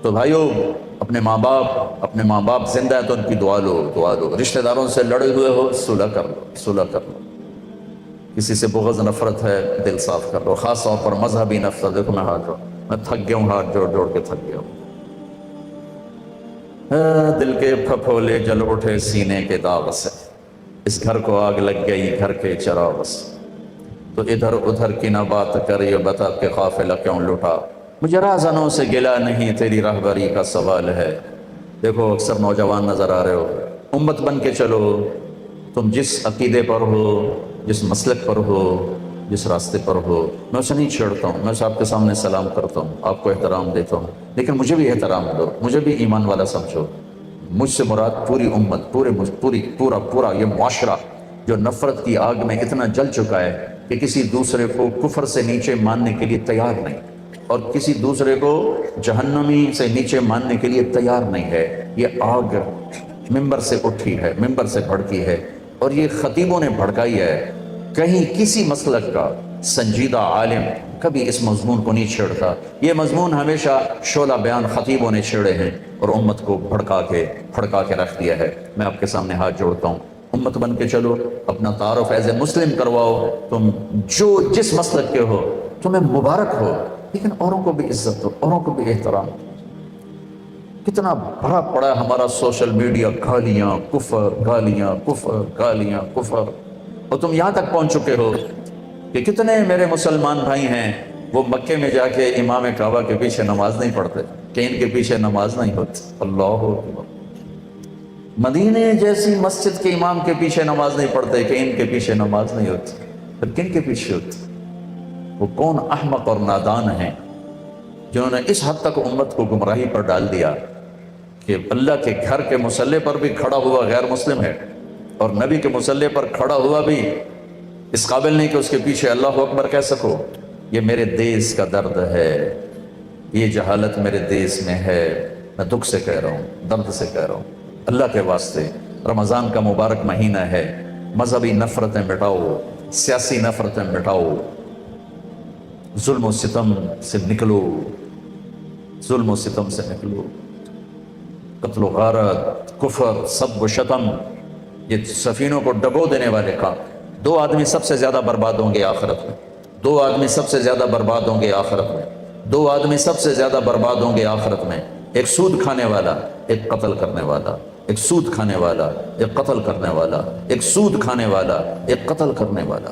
تو بھائیو، اپنے ماں باپ زندہ ہے تو ان کی دعا لو۔ رشتہ داروں سے لڑے ہوئے ہو صلح کر لو۔ کسی سے بغض نفرت ہے دل صاف کر لو، خاص طور پر مذہبی نفرت۔ دیکھو میں تھک گیا ہوں، ہاتھ جوڑ کے تھک گیا ہوں۔ دل کے پھپھولے جل اٹھے سینے کے داغ سے، اس گھر کو آگ لگ گئی گھر کے چراغ سے، تو ادھر ادھر کی نہ بات کر، یہ بتا کہ قافلہ کیوں لٹا۔ مجھے راہزنوں سے گلا نہیں، تیری راہبری کا سوال ہے۔ دیکھو اکثر نوجوان نظر آ رہے ہو، امت بن کے چلو۔ تم جس عقیدے پر ہو، جس مسلک پر ہو، جس راستے پر ہو، میں اسے نہیں چھیڑتا ہوں، میں اسے آپ کے سامنے سلام کرتا ہوں، آپ کو احترام دیتا ہوں، لیکن مجھے بھی احترام دو، مجھے بھی ایمان والا سمجھو۔ مجھ سے مراد پوری امت، پورا یہ معاشرہ جو نفرت کی آگ میں اتنا جل چکا ہے کہ کسی دوسرے کو کفر سے نیچے ماننے کے لیے تیار نہیں، اور کسی دوسرے کو جہنمی سے نیچے ماننے کے لیے تیار نہیں ہے۔ یہ آگ ممبر سے اٹھی ہے، ممبر سے بھڑکی ہے، اور یہ خطیبوں نے بھڑکائی ہے۔ کہیں کسی مسلک کا سنجیدہ عالم کبھی اس مضمون کو نہیں چھیڑتا۔ یہ مضمون ہمیشہ شعلہ بیان خطیبوں نے چھیڑے ہیں، اور امت کو بھڑکا کے رکھ دیا ہے۔ میں آپ کے سامنے ہاتھ جوڑتا ہوں، امت بن کے چلو، اپنا تعارف ایز اے مسلم کرواؤ۔ تم جس مسلک کے ہو تمہیں مبارک ہو، لیکن اوروں کو بھی عزت دو، اوروں کو بھی احترام دو۔ کتنا بھرا پڑا ہے ہمارا سوشل میڈیا، گالیاں کفر، گالیاں کفر، گالیاں کفر، اور تم یہاں تک پہنچ چکے ہو کہ کتنے میرے مسلمان بھائی ہیں وہ مکے میں جا کے امام کعبہ کے پیچھے نماز نہیں پڑھتے کہ ان کے پیچھے نماز نہیں ہوتی۔ اللہ اکبر۔ مدینے جیسی مسجد کے امام کے پیچھے نماز نہیں پڑھتے کہ ان کے پیچھے نماز نہیں ہوتی، پھر کن کے پیچھے ہوتی؟ وہ کون احمق اور نادان ہیں جنہوں نے اس حد تک امت کو گمراہی پر ڈال دیا کہ اللہ کے گھر کے مصلی پر بھی کھڑا ہوا غیر مسلم ہے، اور نبی کے مصلی پر کھڑا ہوا بھی اس قابل نہیں کہ اس کے پیچھے اللہ اکبر کہہ سکو۔ یہ میرے دیس کا درد ہے، یہ جہالت میرے دیس میں ہے، میں دکھ سے کہہ رہا ہوں، درد سے کہہ رہا ہوں۔ اللہ کے واسطے رمضان کا مبارک مہینہ ہے، مذہبی نفرتیں مٹاؤ، سیاسی نفرتیں مٹاؤ، ظلم و ستم سے نکلو، ظلم و ستم سے نکلو، قتل و غارت، کفر، سب و شتم، یہ سفینوں کو ڈبو دینے والے کام۔ دو آدمی سب سے زیادہ برباد ہوں گے آخرت میں، دو آدمی سب سے زیادہ برباد ہوں گے آخرت میں، دو آدمی سب سے زیادہ برباد ہوں گے آخرت میں، ایک سود کھانے والا، ایک قتل کرنے والا، ایک سود کھانے والا، ایک قتل کرنے والا، ایک سود کھانے والا، ایک قتل کرنے والا۔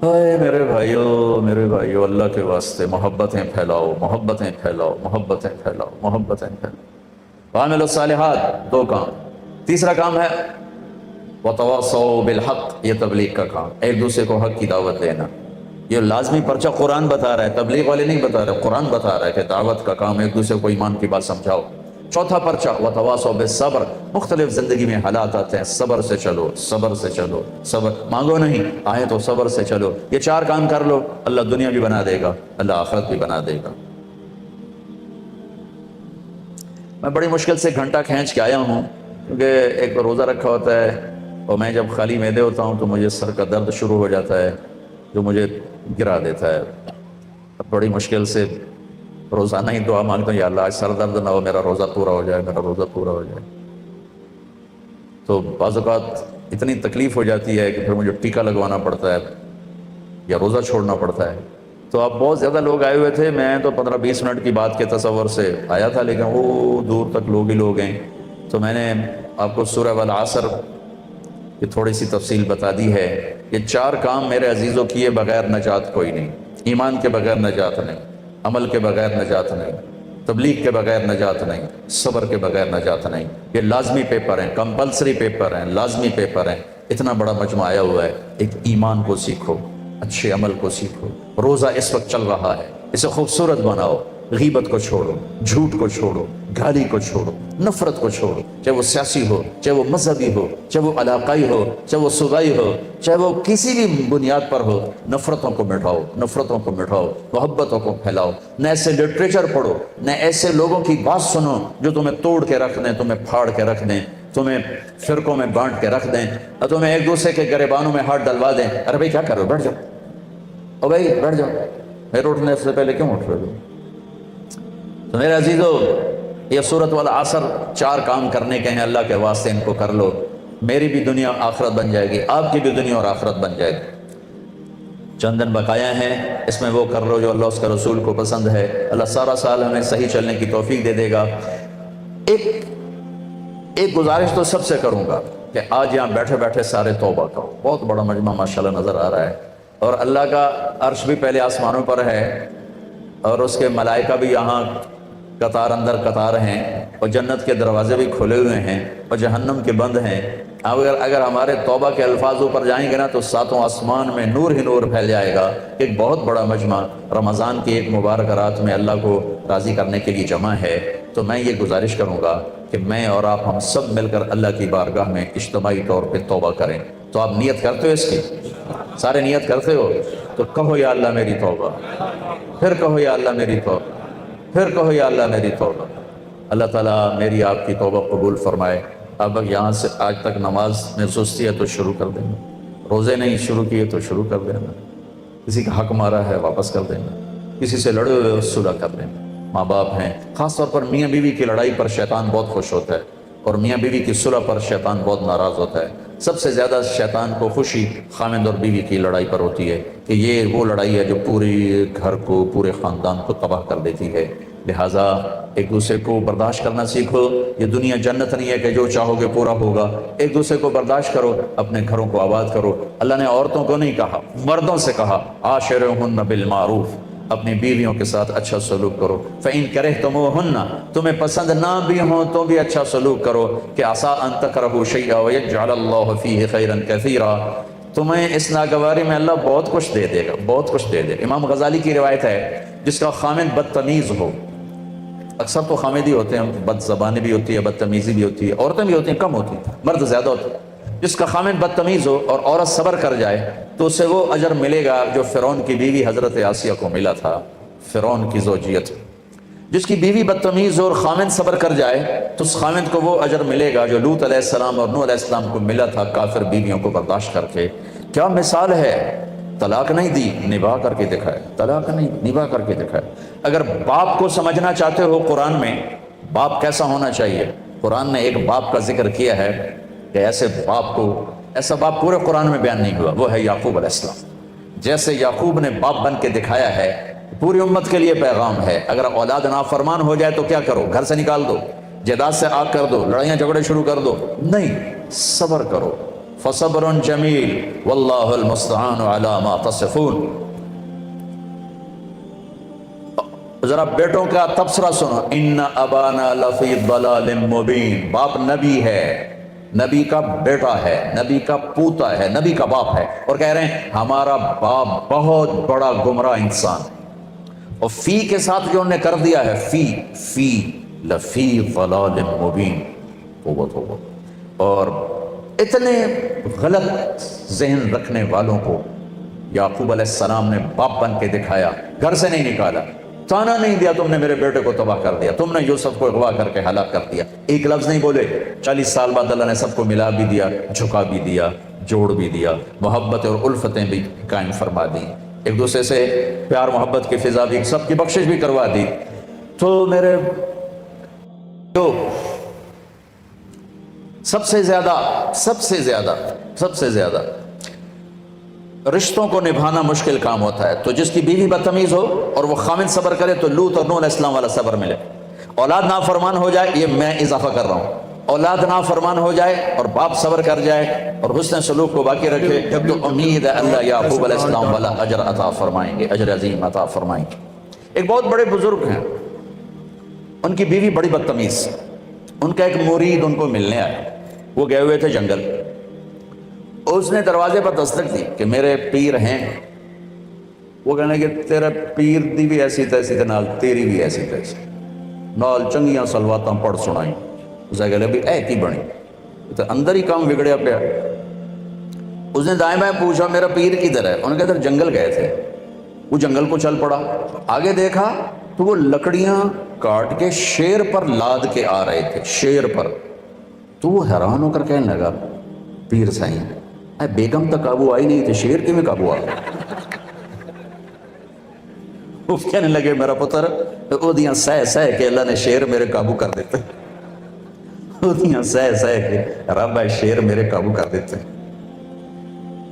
اے میرے بھائیو اللہ کے واسطے محبتیں پھیلاؤ، محبتیں پھیلاؤ، محبتیں پھیلاؤ، محبتیں پھیلاؤ۔ وعملوا الصالحات، دو کام۔ تیسرا کام ہے وتواصوا بالحق، یہ تبلیغ کا کام، ایک دوسرے کو حق کی دعوت دینا۔ یہ لازمی پرچہ قرآن بتا رہا ہے، تبلیغ والے نہیں بتا رہے، قرآن بتا رہا ہے کہ دعوت کا کام، ایک دوسرے کو ایمان کی بات سمجھاؤ۔ چوتھا پرچہ وتواصوا بالصبر، مختلف زندگی میں حالات آتے ہیں، صبر سے چلو، صبر سے چلو، صبر مانگو نہیں، آئے تو صبر سے چلو۔ یہ چار کام کر لو، اللہ دنیا بھی بنا دے گا، اللہ آخرت بھی بنا دے گا۔ میں بڑی مشکل سے گھنٹہ کھینچ کے آیا ہوں، کیونکہ ایک روزہ رکھا ہوتا ہے اور میں جب خالی معدے ہوتا ہوں تو مجھے سر کا درد شروع ہو جاتا ہے جو مجھے گرا دیتا ہے۔ اب بڑی مشکل سے روزانہ ہی دعا مانگتا ہوں، یا اللہ آج سر درد نہ ہو، میرا روزہ پورا ہو جائے، میرا روزہ پورا ہو جائے۔ تو بعض اوقات اتنی تکلیف ہو جاتی ہے کہ پھر مجھے ٹیکا لگوانا پڑتا ہے یا روزہ چھوڑنا پڑتا ہے۔ تو اب بہت زیادہ لوگ آئے ہوئے تھے، میں تو 15-20 منٹ کی بات کے تصور سے آیا تھا، لیکن وہ دور تک لوگ ہی لوگ ہیں۔ تو میں نے آپ کو سورہ والعصر یہ تھوڑی سی تفصیل بتا دی ہے۔ یہ چار کام میرے عزیزوں کیے بغیر نجات کوئی نہیں، ایمان کے بغیر نجات نہیں، عمل کے بغیر نجات نہیں، تبلیغ کے بغیر نجات نہیں، صبر کے بغیر نجات نہیں۔ یہ لازمی پیپر ہیں، کمپلسری پیپر ہیں، لازمی پیپر ہیں۔ اتنا بڑا مجمع آیا ہوا ہے، ایک ایمان کو سیکھو، اچھے عمل کو سیکھو۔ روزہ اس وقت چل رہا ہے، اسے خوبصورت بناؤ، غیبت کو چھوڑو، جھوٹ کو چھوڑو، گالی کو چھوڑو، نفرت کو چھوڑو، چاہے وہ سیاسی ہو، چاہے وہ مذہبی ہو، چاہے وہ علاقائی ہو، چاہے وہ صوبائی ہو، چاہے وہ کسی بھی بنیاد پر ہو۔ نفرتوں کو مٹاؤ، نفرتوں کو مٹاؤ، محبتوں کو پھیلاؤ۔ نہ ایسے لٹریچر پڑھو، نہ ایسے لوگوں کی بات سنو جو تمہیں توڑ کے رکھ دیں، تمہیں پھاڑ کے رکھ دیں، تمہیں فرقوں میں بانٹ کے رکھ دیں، اور تمہیں ایک دوسرے کے گریبانوں میں ہاتھ ڈلوا دیں۔ ارے بھائی کیا کر رہے ہو، بیٹھ جاؤ، او بھائی بیٹھ جاؤ، میرے اٹھنے سے پہلے کیوں اٹھ رہے ہو؟ تو میرے عزیزو، یہ سورۃ والعصر چار کام کرنے کے ہیں، اللہ کے واسطے ان کو کر لو، میری بھی دنیا آخرت بن جائے گی، آپ کی بھی دنیا اور آخرت بن جائے گی۔ چند دن بقایا ہیں، اس میں وہ کر لو جو اللہ اس کے رسول کو پسند ہے۔ اللہ سارا سال ہمیں صحیح چلنے کی توفیق دے دے گا۔ ایک گزارش تو سب سے کروں گا کہ آج یہاں بیٹھے بیٹھے سارے توبہ کرو۔ بہت بڑا مجمع ماشاءاللہ نظر آ رہا ہے، اور اللہ کا عرش بھی پہلے آسمانوں پر ہے، اور اس کے ملائکہ بھی یہاں قطار اندر قطار ہیں، اور جنت کے دروازے بھی کھلے ہوئے ہیں اور جہنم کے بند ہیں۔ اگر ہمارے توبہ کے الفاظ اوپر جائیں گے نا تو ساتوں آسمان میں نور ہی نور پھیل جائے گا۔ ایک بہت بڑا مجمع رمضان کی ایک مبارک رات میں اللہ کو راضی کرنے کے لیے جمع ہے۔ تو میں یہ گزارش کروں گا کہ میں اور آپ ہم سب مل کر اللہ کی بارگاہ میں اجتماعی طور پہ توبہ کریں۔ تو آپ نیت کرتے ہو اس کی؟ سارے نیت کرتے ہو؟ تو کہو یا اللہ میری توبہ، پھر کہو یا اللہ میری توبہ، پھر کہو یا اللہ میری توبہ۔ اللہ تعالیٰ میری آپ کی توبہ قبول فرمائے۔ اب یہاں سے آج تک نماز میں سستی ہے تو شروع کر دینا، روزے نہیں شروع کیے تو شروع کر دینا، کسی کا حق مارا ہے واپس کر دینا، کسی سے لڑے ہوئے صلح کر دینا۔ ماں باپ ہیں، خاص طور پر میاں بیوی کی لڑائی پر شیطان بہت خوش ہوتا ہے، اور میاں بیوی کی صلح پر شیطان بہت ناراض ہوتا ہے۔ سب سے زیادہ شیطان کو خوشی خامند اور بیوی کی لڑائی پر ہوتی ہے کہ یہ وہ لڑائی ہے جو پورے گھر کو، پورے خاندان کو تباہ کر دیتی ہے۔ لہٰذا ایک دوسرے کو برداشت کرنا سیکھو. یہ دنیا جنت نہیں ہے کہ جو چاہو گے پورا ہوگا. ایک دوسرے کو برداشت کرو, اپنے گھروں کو آباد کرو. اللہ نے عورتوں کو نہیں کہا, مردوں سے کہا عاشرہن بالمعروف, اپنی بیویوں کے ساتھ اچھا سلوک کرو. فإن کرہتموہن, تمہیں پسند نہ بھی ہوں تو بھی اچھا سلوک کرو. کہ عسیٰ ان تکرہوا شیئا ویجعل اللہ فیہ خیرا کثیرا, تمہیں اس ناگواری میں اللہ بہت کچھ دے دے گا, بہت کچھ دے دے گا. امام غزالی کی روایت ہے, جس کا خامند بدتمیز ہو, اکثر تو خامدی ہوتے ہیں, بد زبانی بھی ہوتی ہے, بدتمیزی بھی ہوتی ہے, عورتیں بھی ہوتی ہیں, کم ہوتی ہیں, مرد زیادہ ہوتے ہیں. جس کا خامند بدتمیز ہو اور عورت صبر کر جائے تو اسے وہ اجر ملے گا جو فرعون کی بیوی حضرت آسیہ کو ملا تھا, فرعون کی زوجیت. جس کی بیوی بدتمیز ہو اور خامند صبر کر جائے تو اس خامند کو وہ اجر ملے گا جو لوط علیہ السلام اور نوح علیہ السلام کو ملا تھا کافر بیویوں کو برداشت کر کے. کیا مثال ہے, طلاق نہیں دی, نباہ کر کے دکھائے, طلاق نہیں, نباہ کر کے دکھائے. اگر باپ کو سمجھنا چاہتے ہو قرآن میں باپ کیسا ہونا چاہیے, قرآن نے ایک باپ کا ذکر کیا ہے کہ ایسے باپ کو, ایسا باپ پورے قرآن میں بیان نہیں ہوا, وہ ہے یعقوب علیہ السلام. جیسے یعقوب نے باپ بن کے دکھایا ہے, پوری امت کے لیے پیغام ہے. اگر اولاد نافرمان ہو جائے تو کیا کرو, گھر سے نکال دو, جائیداد سے آگ کر دو, لڑائیاں جھگڑے شروع کر دو, نہیں, صبر کرو. فصبر جمیل واللہ المستعان علی ما تصفون. ذرا بیٹوں کا تبصرہ سنو, ان ابانا لفی ضلال مبین. باپ نبی ہے, نبی کا بیٹا ہے, نبی کا پوتا ہے, نبی کا باپ ہے, اور کہہ رہے ہیں ہمارا باپ بہت بڑا گمراہ انسان. اور فی کے ساتھ جو انہوں نے کر دیا ہے, فی لفی ضلال مبین. اور اتنے غلط ذہن رکھنے والوں کو یعقوب علیہ السلام نے باپ بن کے دکھایا, گھر سے نہیں نکالا, تانا نہیں دیا تم نے میرے بیٹے کو تباہ کر دیا, تم نے یوسف کو اغوا کر کے ہلاک کر دیا. ایک لفظ نہیں بولے. 40 سال بعد اللہ نے سب کو ملا بھی دیا, جھکا بھی دیا, جوڑ بھی دیا, محبت اور الفتیں بھی قائم فرما دی, ایک دوسرے سے پیار محبت کی فضا بھی, سب کی بخشش بھی کروا دی. تو میرے جو سب سے زیادہ رشتوں کو نبھانا مشکل کام ہوتا ہے. تو جس کی بیوی بدتمیز ہو اور وہ خامند صبر کرے تو لوط اور نوح علیہ السلام والا صبر ملے. اولاد نافرمان ہو جائے, یہ میں اضافہ کر رہا ہوں, اولاد نافرمان ہو جائے اور باپ صبر کر جائے اور حسن سلوک کو باقی رکھے, تو امید ہے اللہ یعقوب علیہ السلام والا اجر عطا فرمائیں گے, اجر عظیم عطا فرمائیں گے. ایک بہت بڑے بزرگ ہیں, ان کی بیوی بڑی بدتمیز, ان کا ایک مرید ان کو ملنے آیا, وہ گئے ہوئے تھے جنگل, اس نے دروازے پر دستک دی کہ میرے پیر ہیں. وہ کہنے کہ تیرا پیر دی بھی ایسی تیسی نال تیری بھی ایسی تیسی, نال چنگیاں سلواتاں پڑھ سنائیں. اسے کہلے بھی اے کی بنی, تو اندر ہی کام بگڑیا پیا. اس نے دائیں بائیں پوچھا میرا پیر کدھر ہے, انہوں نے کہا جنگل گئے تھے. وہ جنگل کو چل پڑا, آگے دیکھا تو وہ لکڑیاں کاٹ کے شیر پر لاد کے آ رہے تھے, شیر پر. تو وہ حیران ہو کر کہنے لگا پیر سائیں اے بیگم تک قابو آئی نہیں تھی, شیر کی میں قابو آ گیا. وہ کہنے لگے میرا پتر اودیاں سہ کے اللہ نے شیر میرے قابو کر دیتے, اودیاں سہ کے رب ہے شیر میرے قابو کر دیتے.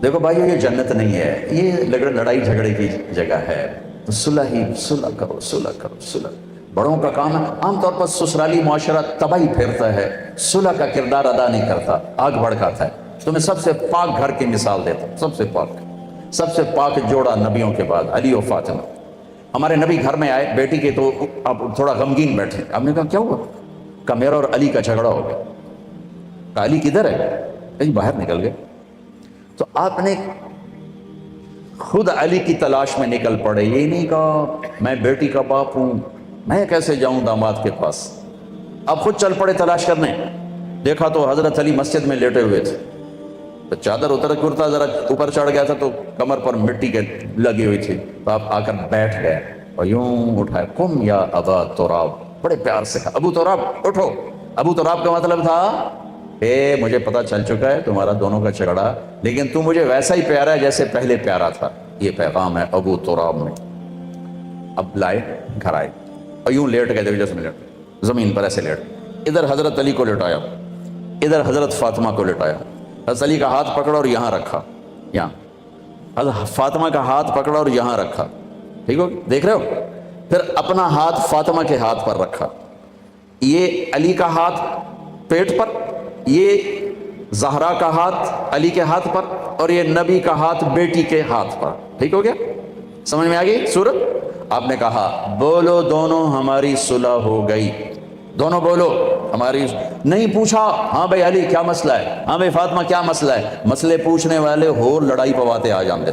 دیکھو بھائیو, یہ جنت نہیں ہے, یہ لڑائی جھگڑے کی جگہ ہے. تو صلح کرو, صلح کرو, صلح. بڑوں کا کام ہے. عام طور پر سسرالی معاشرہ تباہی پھیرتا ہے, صلح کا کردار ادا نہیں کرتا, آگ بھڑکاتا ہے. تو میں سب سے پاک گھر کی مثال دیتا ہوں, سب سے پاک جوڑا نبیوں کے بعد علی و فاطمہ. ہمارے نبی گھر میں آئے, بیٹی کے تو اب تھوڑا غمگین بیٹھے. ہم نے کہا کیا ہوا؟ کہا میرا اور علی کا جھگڑا ہو گیا. کہا علی کدھر ہے؟ کہیں باہر نکل گئے. تو آپ نے خود علی کی تلاش میں نکل پڑے. یہ نہیں کہا میں بیٹی کا باپ ہوں, میں کیسے جاؤں داماد کے پاس. اب خود چل پڑے تلاش کرنے. دیکھا تو حضرت علی مسجد میں لیٹے ہوئے تھے, تو چادر اتر کرتا ذرا اوپر چڑھ گیا تھا تو کمر پر مٹی کے لگی ہوئی تھی. تو آپ آ کر بیٹھ گئے اور یوں اٹھائے, قم یا ابا تراب, بڑے پیار سے کہا ابو تراب اٹھو. ابو تراب کا مطلب تھا اے مجھے پتا چل چکا ہے تمہارا دونوں کا جھگڑا, لیکن تو مجھے ویسا ہی پیارا ہے جیسے پہلے پیارا تھا. یہ پیغام ہے ابو تراب میں. اب لائے, گھر آئے اور یوں لیٹ گئے تھے, جیسے میں لیٹ زمین پر ایسے لیٹ. ادھر حضرت علی کو لٹایا, ادھر حضرت فاطمہ کو لٹایا. حضرت علی کا ہاتھ پکڑا اور یہاں رکھا, یہاں. حضرت فاطمہ کا ہاتھ پکڑا اور یہاں رکھا. ٹھیک ہو, دیکھ رہے ہو. پھر اپنا ہاتھ فاطمہ کے ہاتھ پر رکھا، یہ علی کا ہاتھ پیٹ پر، یہ زہرا کا ہاتھ علی کے ہاتھ پر، اور یہ نبی کا ہاتھ بیٹی کے ہاتھ پر. ٹھیک ہو گیا؟ سمجھ میں آ گئی صورت؟ آپ نے کہا بولو دونوں ہماری صلح ہو گئی، دونوں بولو ہماری. نہیں پوچھا ہاں بھائی علی کیا مسئلہ ہے، ہاں بھائی فاطمہ کیا مسئلہ ہے. مسئلے پوچھنے والے ہو لڑائی پواتے آ جاندے.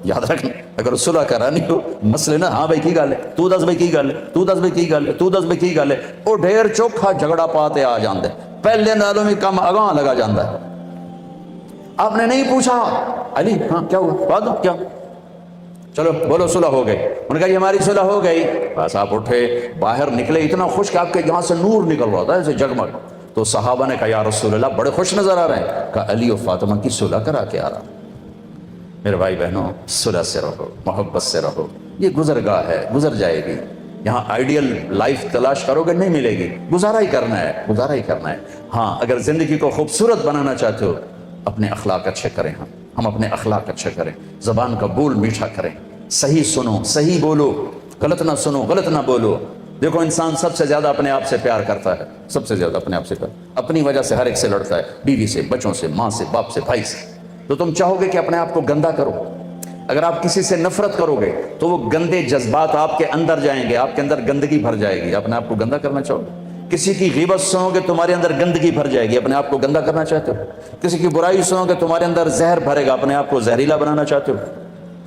یاد رکھنا اگر صلح کرانی ہو مسئلے نا ہاں بھائی کی گل ہے، تو دس بھائی کی گل ہے، تو دس بھائی کی گل ہے، تو دس بھائی کی گل ہے، وہ ڈھیر چوکھا جھگڑا پاتے آ جاندے، پہلے نالوں میں کم اگاں لگا جاندہ ہے. آپ نے نہیں پوچھا علی ہاں کیا ہوا بات کیا، چلو بولو صلح ہو گئی. انہوں نے کہا یہ ہماری صلح ہو گئی. بس آپ اٹھے باہر نکلے اتنا خوش کہ آپ کے یہاں سے نور نکل رہا تھا ایسے جگمگ. تو صحابہ نے کہا یا رسول اللہ بڑے خوش نظر آ رہے ہیں. کہا علی و فاطمہ کی صلح کرا کے آ رہا. میرے بھائی بہنوں صلح سے رہو، محبت سے رہو. یہ گزرگاہ ہے، گزر جائے گی. یہاں آئیڈیل لائف تلاش کرو گے نہیں ملے گی، گزارا ہی کرنا ہے، گزارا ہی کرنا ہے. ہاں اگر زندگی کو خوبصورت بنانا چاہتے ہو اپنے اخلاق اچھے کریں. ہم اپنے اخلاق اچھے کریں، زبان کا بول میٹھا کریں، صحیح سنو صحیح بولو، غلط نہ سنو غلط نہ بولو. دیکھو انسان سب سے زیادہ اپنے آپ سے پیار کرتا ہے، سب سے زیادہ اپنے آپ سے پیار، اپنی وجہ سے ہر ایک سے لڑتا ہے، بیوی سے، بچوں سے، ماں سے، باپ سے، بھائی سے. تو تم چاہو گے کہ اپنے آپ کو گندا کرو. اگر آپ کسی سے نفرت کرو گے تو وہ گندے جذبات آپ کے اندر جائیں گے، آپ کے اندر گندگی بھر جائے گی. اپنے آپ کو گندا کرنا چاہو گے؟ کسی کی غیبت سنو گے تمہارے اندر گندگی بھر جائے گی، اپنے آپ کو گندا کرنا چاہتے ہو؟ کسی کی برائی سنو گے تمہارے اندر زہر بھرے گا، اپنے آپ کو زہریلا بنانا چاہتے ہو؟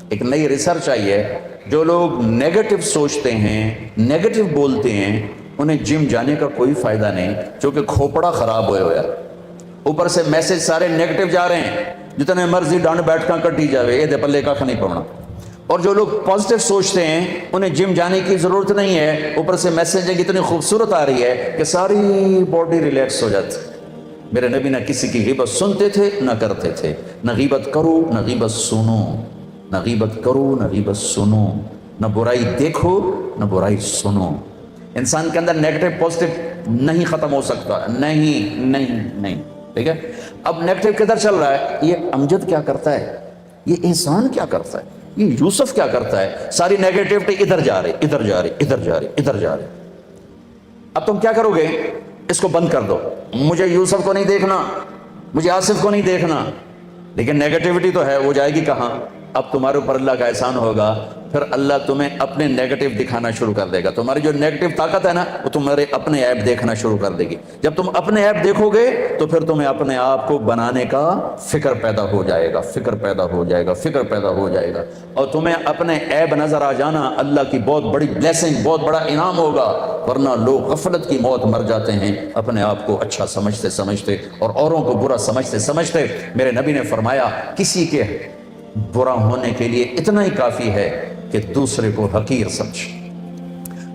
ایک نئی ریسرچ آئی ہے، جو لوگ نیگیٹو سوچتے ہیں، نیگیٹو بولتے ہیں، انہیں جم جانے کا کوئی فائدہ نہیں، چونکہ کھوپڑا خراب ہوئے ہویا. اوپر سے میسج سارے نیگیٹو جا رہے ہیں، جتنے مرضی ڈانڈ بیٹھکاں کٹی جاوے، یہ دے پلے کا نہیں پڑنا. اور جو لوگ پازیٹیو سوچتے ہیں انہیں جم جانے کی ضرورت نہیں ہے، اوپر سے میسیجنگ اتنی خوبصورت آ رہی ہے کہ ساری باڈی ریلیکس ہو جاتی. میرے نبی نہ کسی کی غیبت سنتے تھے نہ کرتے تھے. نہ غیبت کرو نہ غیبت سنو، نہ غیبت کرو نہ غیبت سنو، نہ برائی دیکھو نہ برائی سنو. انسان کے اندر نیگیٹو پازیٹیو نہیں ختم ہو سکتا، نہیں نہیں نہیں. ٹھیک ہے؟ اب نیگیٹو کدھر چل رہا ہے؟ یہ امجد کیا کرتا ہے، یہ احسان کیا کرتا ہے، یہ یوسف کیا کرتا ہے. ساری نیگیٹیوٹی ادھر جا رہی ادھر جا رہی ادھر جا رہی ادھر جا رہی. اب تم کیا کرو گے؟ اس کو بند کر دو. مجھے یوسف کو نہیں دیکھنا، مجھے آصف کو نہیں دیکھنا. لیکن نیگیٹیوٹی تو ہے، وہ جائے گی کہاں؟ اب تمہارے اوپر اللہ کا احسان ہوگا، پھر اللہ تمہیں اپنے نیگیٹو دکھانا شروع کر دے گا. تمہاری جو نیگیٹو طاقت ہے نا وہ تمہارے اپنے عیب دیکھنا شروع کر دے گی. جب تم اپنے عیب دیکھو گے تو پھر تمہیں اپنے آپ کو بنانے کا فکر پیدا ہو جائے گا، فکر پیدا ہو جائے گا، فکر پیدا ہو جائے گا. اور تمہیں اپنے عیب نظر آ جانا اللہ کی بہت بڑی بلیسنگ، بہت بڑا انعام ہوگا. ورنہ لوگ غفلت کی موت مر جاتے ہیں اپنے آپ کو اچھا سمجھتے سمجھتے اور اوروں کو برا سمجھتے سمجھتے. میرے نبی نے فرمایا کسی کے برا ہونے کے لیے اتنا ہی کافی ہے کہ دوسرے کو حقیر سمجھ.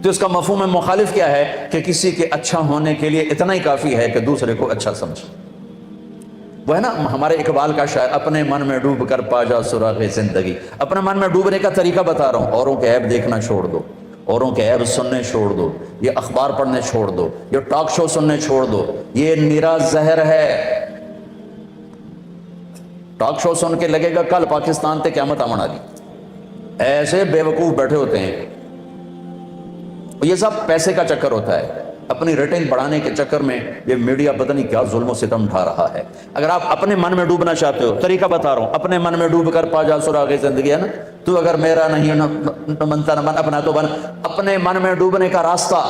تو اس کا مفہوم مخالف کیا ہے کہ کسی کے اچھا ہونے کے لیے اتنا ہی کافی ہے کہ دوسرے کو اچھا سمجھ. وہ ہے نا ہمارے اقبال کا شاعر، اپنے من میں ڈوب کر پا جا سراغ زندگی. اپنے من میں ڈوبنے کا طریقہ بتا رہا ہوں. اوروں کے عیب دیکھنا چھوڑ دو، اوروں کے عیب سننے چھوڑ دو، یہ اخبار پڑھنے چھوڑ دو، یہ ٹاک شو سننے چھوڑ دو. یہ نرا زہر ہے. ٹاک شو سن کے لگے گا کل پاکستان تے قیامت آمن آ گئی. ایسے بے وقوف بیٹھے ہوتے ہیں. یہ سب پیسے کا چکر ہوتا ہے. اپنی ریٹنگ بڑھانے کے چکر میں یہ میڈیا پتہ نہیں کیا ظلم و ستم اٹھا رہا ہے. اگر آپ اپنے من میں ڈوبنا چاہتے ہو، طریقہ بتا رہا ہوں، اپنے من میں ڈوب کر پا جا سراغ زندگی. ہے نا، تو اگر میرا نہیں نہ بنتا نہ بن اپنا تو بن. اپنے من میں ڈوبنے کا راستہ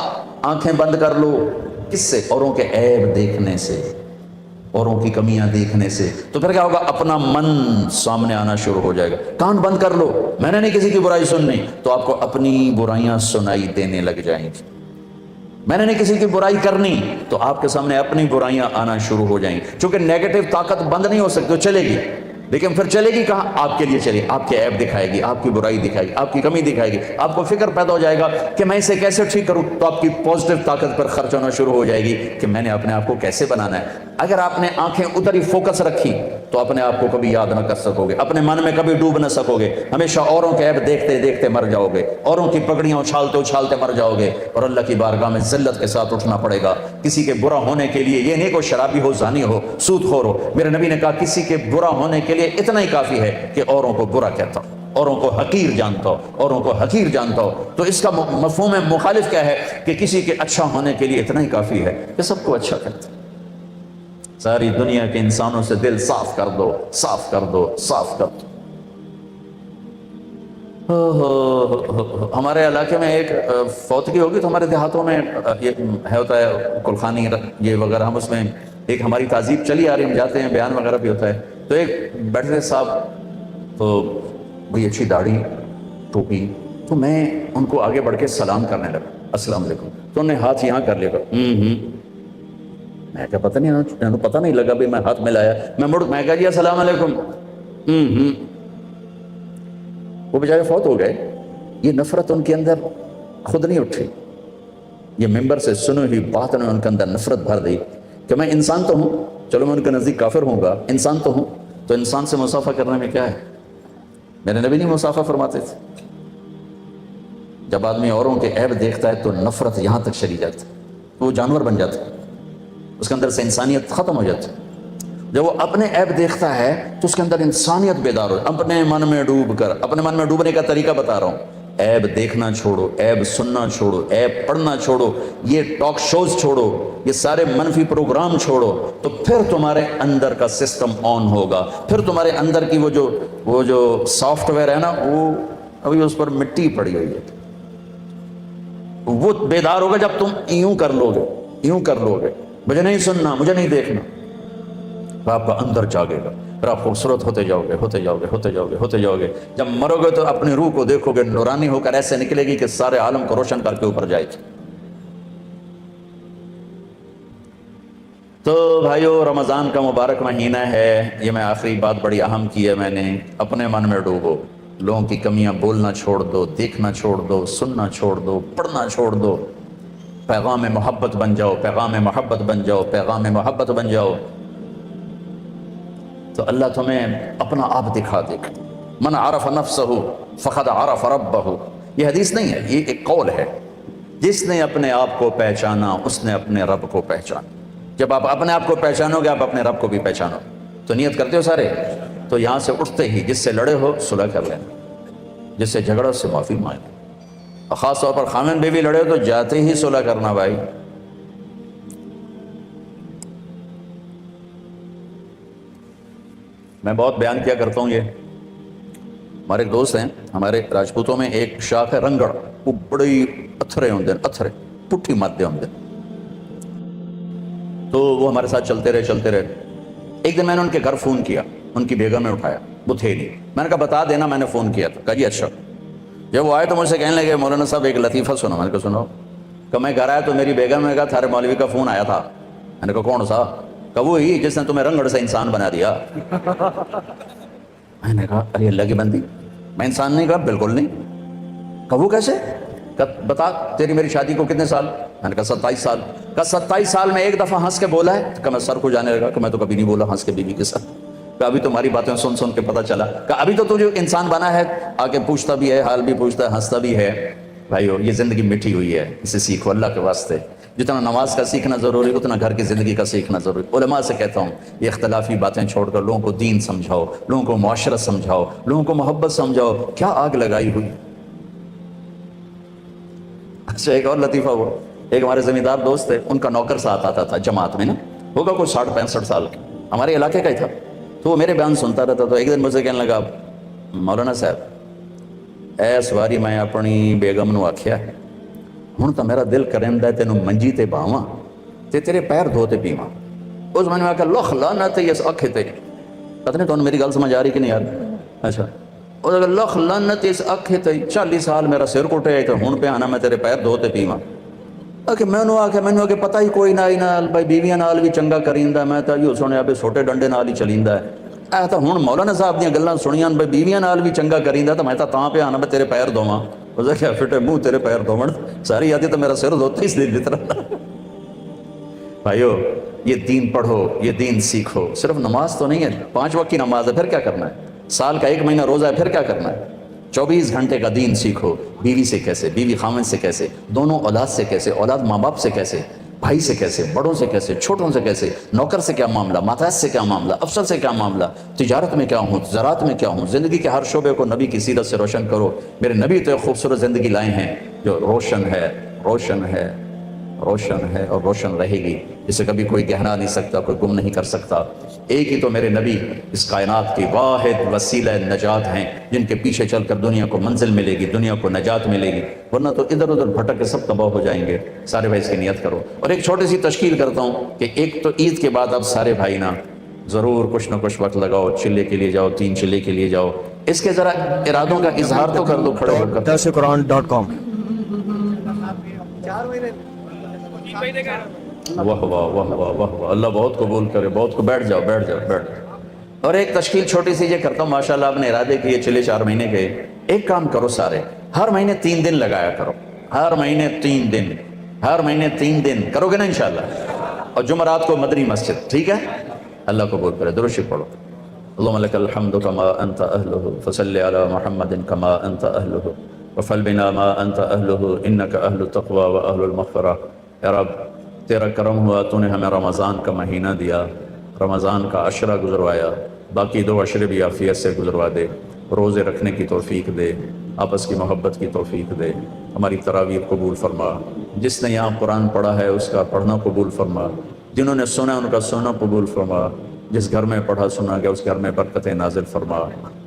آنکھیں بند کر لو. کس سے؟ اوروں کے عیب دیکھنے سے، اوروں کی کمیاں دیکھنے سے. تو پھر کیا ہوگا؟ اپنا من سامنے آنا شروع ہو جائے گا. کان بند کر لو، میں نے نہیں کسی کی برائی سننی، تو آپ کو اپنی برائیاں سنائی دینے لگ جائیں گی. میں نے نہیں کسی کی برائی کرنی، تو آپ کے سامنے اپنی برائیاں آنا شروع ہو جائیں گی. چونکہ نیگیٹو طاقت بند نہیں ہو سکتی، چلے گی، لیکن پھر چلے گی کہاں؟ آپ کے لیے چلے گی. آپ کے عیب دکھائے گی، آپ کی برائی دکھائے گی، آپ کی کمی دکھائے گی. آپ کو فکر پیدا ہو جائے گا کہ میں اسے کیسے ٹھیک کروں. تو آپ کی پازیٹیو طاقت پر خرچ ہونا شروع ہو جائے گی کہ میں نے اپنے آپ کو کیسے بنانا ہے. اگر آپ نے آنکھیں ادھر ہی فوکس رکھی تو اپنے آپ کو کبھی یاد نہ کر سکو گے، اپنے من میں کبھی ڈوب نہ سکو گے. ہمیشہ اوروں کے عیب دیکھتے دیکھتے مر جاؤ گے، اوروں کی پگڑیاں اچھالتے اچھالتے مر جاؤ گے، اور اللہ کی بارگاہ میں ذلت کے ساتھ اٹھنا پڑے گا. کسی کے برا ہونے کے لیے یہ نہیں کوئی شرابی ہو، زانی ہو، سود خور ہو. میرے نبی نے کہا کسی کے برا ہونے کے لیے اتنا ہی کافی ہے کہ اوروں کو برا کہتا ہوں. اوروں کو حقیر جانتا ہو، اوروں کو حقیر جانتا ہو، تو اس کا مفہوم مخالف کیا ہے کہ کسی کے اچھا ہونے کے لیے اتنا ہی کافی ہے کہ سب کو اچھا کرتا ہے۔ ساری دنیا کے انسانوں سے دل صاف کر دو، صاف کر دو، صاف کر دو۔ ہمارے علاقے میں ایک فوتگی ہوگی تو ہمارے دیہاتوں میں یہ ہے ہوتا ہے کلخانی یہ وغیرہ، ہم اس میں ایک ہماری تہذیب چلی آ رہی، ہم جاتے ہیں، بیان وغیرہ بھی ہوتا ہے، تو ایک بیٹھے تھے صاحب، تو بڑی اچھی داڑھی، ٹوپی، تو میں ان کو آگے بڑھ کے سلام کرنے لگا، السلام علیکم، تو انہوں نے ہاتھ یہاں کر لیا، میں کہا پتہ نہیں، پتہ نہیں لگا بھی میں ہاتھ ملایا، میں کہا جی السلام علیکم، وہ بیچارے فوت ہو گئے۔ یہ نفرت ان کے اندر خود نہیں اٹھی، یہ ممبر سے سنی ہوئی بات نے ان کے اندر نفرت بھر دی کہ میں انسان تو ہوں، چلو میں ان کے نزدیک کافر ہوں گا، انسان تو ہوں، تو انسان سے مصافحہ کرنے میں کیا ہے؟ میرے نبی نہیں مصافحہ فرماتے تھے؟ جب آدمی اوروں کے عیب دیکھتا ہے تو نفرت یہاں تک چلی جاتی ہے، وہ جانور بن جاتا ہے، اس کے اندر سے انسانیت ختم ہو جاتی ہے۔ جب وہ اپنے عیب دیکھتا ہے تو اس کے اندر انسانیت بیدار ہو، اپنے من میں ڈوب کر، اپنے من میں ڈوبنے کا طریقہ بتا رہا ہوں، عیب دیکھنا چھوڑو، عیب سننا چھوڑو، عیب پڑھنا چھوڑو، یہ ٹاک شوز چھوڑو، یہ سارے منفی پروگرام چھوڑو، تو پھر تمہارے اندر کا سسٹم آن ہوگا، پھر تمہارے اندر کی وہ جو سافٹ ویئر ہے نا، وہ ابھی اس پر مٹی پڑی ہوئی ہے، وہ بیدار ہوگا جب تم یوں کر لو گے، یوں کر لو گے، مجھے نہیں سننا، مجھے نہیں دیکھنا، آپ کا اندر جاگے گا، پھر آپ خوبصورت ہوتے جاؤ گے، ہوتے جاؤ گے، ہوتے جاؤ گے، ہوتے جاؤ گے، جب مرو گے تو اپنی روح کو دیکھو گے، نورانی ہو کر ایسے نکلے گی کہ سارے عالم کو روشن کر کے اوپر جائے گی۔ تو بھائیو، رمضان کا مبارک مہینہ ہے، یہ میں آخری بات بڑی اہم کی ہے میں نے، اپنے من میں ڈوبو، لوگوں کی کمیاں بولنا چھوڑ دو، دیکھنا چھوڑ دو، سننا چھوڑ دو، پڑھنا چھوڑ دو، پیغام محبت بن جاؤ، پیغام محبت بن جاؤ، پیغام محبت بن جاؤ، تو اللہ تمہیں اپنا آپ دکھا دے گا۔ من عرف نفسہ فقد عرف ربہ، یہ حدیث نہیں ہے، یہ ایک قول ہے، جس نے اپنے آپ کو پہچانا اس نے اپنے رب کو پہچانا۔ جب آپ اپنے آپ کو پہچانو گے، آپ اپنے رب کو بھی پہچانو۔ تو نیت کرتے ہو سارے؟ تو یہاں سے اٹھتے ہی جس سے لڑے ہو صلح کر لینا، جس سے جھگڑا اس سے معافی مانگ، اور خاص طور پر خامن بیوی لڑے ہو تو جاتے ہی صلح کرنا بھائی۔ میں بہت بیان کیا کرتا ہوں، یہ ہمارے ایک دوست ہیں، ہمارے راجپوتوں میں ایک شاخ ہے رنگڑ، وہ بڑی اتھرے ہوندے، اتھرے پٹھی مادے ہوندے، تو وہ ہمارے ساتھ چلتے رہے۔ ایک دن میں نے ان کے گھر فون کیا، ان کی بیگم نے اٹھایا، وہ تھے نہیں، میں نے کہا بتا دینا میں نے فون کیا تھا، کہا جی اچھا۔ جب وہ آئے تو مجھ سے کہنے لگے مولانا صاحب ایک لطیفہ سنو، میں نے کہا سنو، کہ میں گھر آیا تو میری بیگم نے کہا تھارے مولوی کا فون آیا تھا، میں نے کہا کون سا؟ کہ وہی جس نے تمہیں رنگڑ سے انسان بنا دیا۔ میں نے کہا ارے اللہ کی بندی، میں انسان نہیں، کہا بالکل نہیں۔ کہ وہ کیسے؟ کہ بتا تیری میری شادی کو کتنے سال؟ میں نے کہا 27 سال۔ کہ 27 سال میں ایک دفعہ ہنس کے بولا ہے؟ کہ میں سر کو جانے لگا کہ میں تو کبھی نہیں بولا ہنس کے بیوی کے ساتھ۔ کہ ابھی تمہاری باتیں سن سن کے پتہ چلا، کہ ابھی تو جو انسان بنا ہے، آ کے پوچھتا بھی ہے، حال بھی پوچھتا ہے، ہنستا بھی ہے۔ بھائیو، یہ زندگی مٹھی ہوئی ہے، اسے سیکھو اللہ کے واسطے۔ جتنا نماز کا سیکھنا ضروری، اتنا گھر کی زندگی کا سیکھنا ضروری۔ علماء سے کہتا ہوں، یہ اختلافی باتیں چھوڑ کر لوگوں کو دین سمجھاؤ، لوگوں کو معاشرت سمجھاؤ، لوگوں کو محبت سمجھاؤ۔ کیا آگ لگائی ہوئی۔ اچھا، ایک اور لطیفہ ہوا، ایک ہمارے زمیندار دوست تھے، ان کا نوکر ساتھ آتا تھا جماعت میں نا، ہوگا کوئی 60-65 سال کا، ہمارے علاقے کا ہی تھا، تو وہ میرے بیان سنتا رہتا۔ تو ایک دن مجھ سے کہنے لگا مولانا صاحب ایس واری میں اپنی بیگم نو آکھیا ہن تو میرا دل کریندا ہے تینوں منجی تے باواں تے تیرے پیر دھوتے پیواں۔ اس میں نے آکھیا لکھ لعنت اس اکھ تے، پتہ نہیں تمہیں میری گل سمجھ آ رہی کہ نہیں یار؟ اچھا، اور اگر لکھ لعنت اس اکھ تے، 40 سال میرا سر کٹے تو ہن پہ آنا میں تیرے پیر دھوتے پیواں۔ کہ مینوں آکھیا پتہ ہی کوئی نہ نال بھائی بیویاں نال بھی چنگا کریندا، میں تو یہ سنیا بھی چھوٹے ڈنڈے نال ہی چلیندا ہے۔ اے تو ہن مولانا صاحب دیاں گلاں سنیاں بھائی بیویاں نال بھی چنگا کریندا، تو میں تاں پہ آنا میں تیرے پیر دھوواں۔ اس نے کہا فٹے منہ تیرے پیر دھومن، ساری یادیں تو میرا سر دھوتے اس لیے طرح۔ بھائیو، یہ دین پڑھو، یہ دین سیکھو، صرف نماز تو نہیں ہے، 5 وقت کی نماز ہے، پھر کیا کرنا ہے؟ سال کا 1 مہینہ روزہ ہے، پھر کیا کرنا ہے؟ 24 گھنٹے کا دین سیکھو، بیوی سے کیسے، بیوی خامن سے کیسے، دونوں اولاد سے کیسے، اولاد ماں باپ سے کیسے، بھائی سے کیسے، بڑوں سے کیسے، چھوٹوں سے کیسے، نوکر سے کیا معاملہ، ماتحت سے کیا معاملہ، افسر سے کیا معاملہ، تجارت میں کیا ہوں، زراعت میں کیا ہوں، زندگی کے ہر شعبے کو نبی کی سیرت سے روشن کرو۔ میرے نبی تو ایک خوبصورت زندگی لائے ہیں جو روشن ہے، روشن ہے، روشن ہے اور روشن رہے گی، جسے کبھی کوئی گہرا نہیں سکتا، کوئی گم نہیں کر سکتا۔ ایک ہی تو میرے نبی اس کائنات کی واحد وسیلہ نجات ہیں، جن کے پیچھے چل کر دنیا کو منزل ملے گی، دنیا کو نجات ملے گی، ورنہ تو ادھر ادھر بھٹک کے سب تباہ ہو جائیں گے۔ سارے بھائی اس کی نیت کرو۔ اور ایک چھوٹی سی تشکیل کرتا ہوں کہ ایک تو عید کے بعد اب سارے بھائی نا ضرور کچھ نہ کچھ وقت لگاؤ، چلے کے لیے جاؤ، 3 چلے کے لیے جاؤ، اس کے ذرا ارادوں کا اظہار تو کر دو کھڑے ہو کر۔ darshquran.com واہ واہ واہ واہ واہ واہ، اللہ بہت قبول کرے، بہت کو۔ بیٹھ جاؤ بیٹھ جاؤ بیٹھ جاؤ۔ اور ایک تشکیل چھوٹی سی یہ کرتا ہوں، ماشاءاللہ آپ نے ارادے کیے چلے 4 مہینے کے۔ ایک کام کرو سارے، ہر مہینے 3 دن لگایا کرو، ہر مہینے 3 دن، ہر مہینے 3 دن کرو گے نا انشاءاللہ۔ اور جمعرات کو مدنی مسجد، ٹھیک ہے؟ اللہ قبول کرے۔ درود شریف پڑھو۔ اللهم لك الحمد كما أنت أهله فصل على محمد كما أنت أهله وفعل بنا ما أنت أهله إنك أهل التقوى وأهل المغفرة۔ یا رب تیرا کرم ہوا، تو نے ہمیں رمضان کا مہینہ دیا، رمضان کا عشرہ گزروایا، باقی 2 عشرے بھی عافیت سے گزروا دے، روزے رکھنے کی توفیق دے، آپس کی محبت کی توفیق دے، ہماری تراویح قبول فرما۔ جس نے یہاں قرآن پڑھا ہے اس کا پڑھنا قبول فرما، جنہوں نے سنا ان کا سننا قبول فرما، جس گھر میں پڑھا سنا گیا اس گھر میں برکتیں نازل فرما۔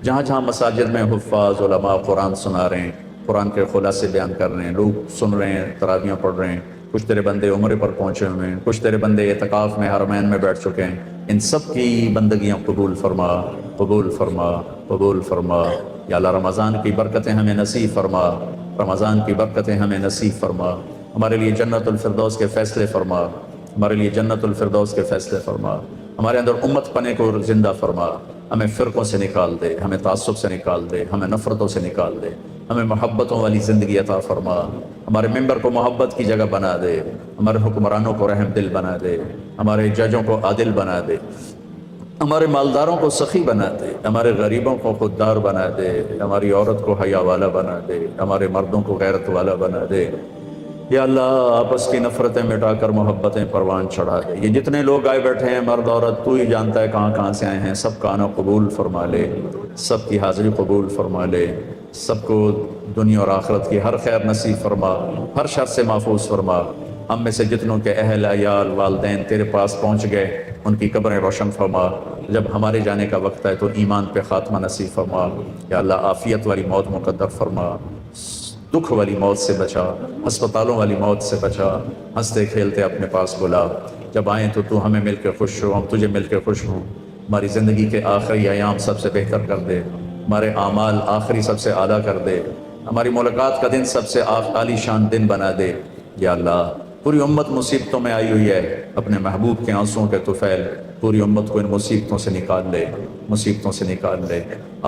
جہاں جہاں مساجد میں حفاظ علماء قرآن سنا رہے ہیں، قرآن کے خلاصے بیان کر رہے ہیں، لوگ سن رہے ہیں، تراویحاں پڑھ رہے ہیں، کچھ تیرے بندے عمرے پر پہنچے ہوئے ہیں، کچھ تیرے بندے اعتکاف میں حرمین میں بیٹھ چکے ہیں، ان سب کی بندگیاں قبول فرما، قبول فرما، قبول فرما۔ یا اللہ رمضان کی برکتیں ہمیں نصیب فرما، رمضان کی برکتیں ہمیں نصیب فرما، ہمارے لیے جنت الفردوس کے فیصلے فرما، ہمارے لیے جنت الفردوس کے فیصلے فرما، ہمارے اندر امت پنے کو زندہ فرما، ہمیں فرقوں سے نکال دے، ہمیں تعصب سے نکال دے، ہمیں نفرتوں سے نکال دے، ہمیں محبتوں والی زندگی عطا فرما، ہمارے ممبر کو محبت کی جگہ بنا دے، ہمارے حکمرانوں کو رحم دل بنا دے، ہمارے ججوں کو عادل بنا دے، ہمارے مالداروں کو سخی بنا دے، ہمارے غریبوں کو خوددار بنا دے، ہماری عورت کو حیا والا بنا دے، ہمارے مردوں کو غیرت والا بنا دے۔ یا اللہ آپس کی نفرتیں مٹا کر محبتیں پروان چڑھا دے۔ یہ جتنے لوگ آئے بیٹھے ہیں مرد عورت، تو ہی جانتا ہے کہاں کہاں سے آئے ہیں، سب کا آنا قبول فرما لے، سب کی حاضری قبول فرما لے، سب کو دنیا اور آخرت کی ہر خیر نصیب فرما، ہر شر سے محفوظ فرما۔ ہم میں سے جتنوں کے اہل عیال والدین تیرے پاس پہنچ گئے ان کی قبریں روشن فرما، جب ہمارے جانے کا وقت ہے تو ایمان پہ خاتمہ نصیب فرما۔ یا اللہ عافیت والی موت مقدر فرما، دکھ والی موت سے بچا، ہسپتالوں والی موت سے بچا، ہنستے کھیلتے اپنے پاس بلا، جب آئیں تو ہمیں مل کے خوش ہو، ہم تجھے مل کے خوش ہوں۔ ہماری زندگی کے آخری ایام سب سے بہتر کر دے، ہمارے اعمال آخری سب سے اعلیٰ کر دے، ہماری ملاقات کا دن سب سے عالی شان دن بنا دے۔ یا اللہ پوری امت مصیبتوں میں آئی ہوئی ہے، اپنے محبوب کے آنسوؤں کے طفیل پوری امت کو ان مصیبتوں سے نکال لے، مصیبتوں سے نکال لے،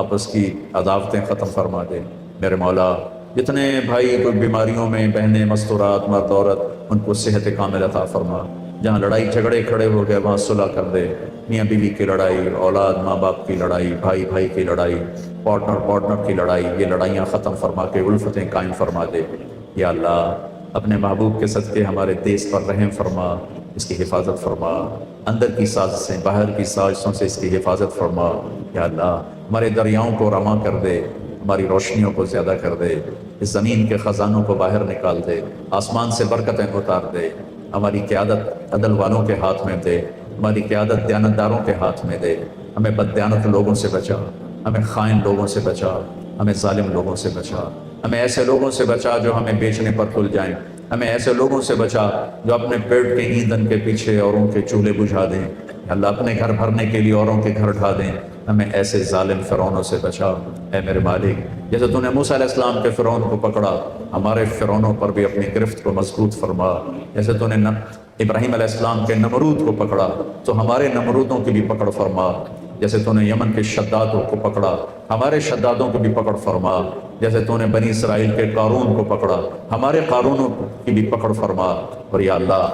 آپس کی عداوتیں ختم فرما دے۔ میرے مولا جتنے بھائی کوئی بیماریوں میں، بہنیں مستورات، مرد عورت، ان کو صحت کامل عطا فرما۔ جہاں لڑائی جھگڑے کھڑے ہو گئے وہاں صلح کر دے، میاں بیوی کی لڑائی، اولاد ماں باپ کی لڑائی، بھائی بھائی کی لڑائی، پارٹنر کی لڑائی، یہ لڑائیاں ختم فرما کے الفتیں قائم فرما دے۔ یا اللہ اپنے محبوب کے صدقے ہمارے دیس پر رحم فرما، اس کی حفاظت فرما، اندر کی سازشیں باہر کی سازشوں سے اس کی حفاظت فرما۔ یا اللہ ہمارے دریاؤں کو رواں کر دے، ہماری روشنیوں کو زیادہ کر دے، اس زمین کے خزانوں کو باہر نکال دے، آسمان سے برکتیں اتار دے، ہماری قیادت عدل والوں کے ہاتھ میں دے، ہماری قیادت دیانتداروں کے ہاتھ میں دے، ہمیں بددیانت لوگوں سے بچا، ہمیں خائن لوگوں سے بچا، ہمیں ظالم لوگوں سے بچا، ہمیں ایسے لوگوں سے بچا جو ہمیں بیچنے پر تل جائیں، ہمیں ایسے لوگوں سے بچا جو اپنے پیٹ کے ایندھن کے پیچھے اوروں کے چولہے بجھا دیں، اللہ اپنے گھر بھرنے کے لیے اوروں کے گھر ڈھا دیں۔ ہمیں ایسے ظالم فرعونوں سے بچا اے میرے مالک، جیسے تو نے موسیٰ علیہ السلام کے فرعون کو پکڑا، ہمارے فرعونوں پر بھی اپنی گرفت کو مضبوط فرما۔ جیسے تو نے ابراہیم علیہ السلام کے نمرود کو پکڑا تو ہمارے نمرودوں کی بھی پکڑ فرما۔ جیسے تو نے یمن کے شدادوں کو پکڑا، ہمارے شدادوں کو بھی پکڑ فرما۔ جیسے تو نے بنی اسرائیل کے قارون کو پکڑا، ہمارے قارونوں کی بھی پکڑ فرما۔ اور یا اللہ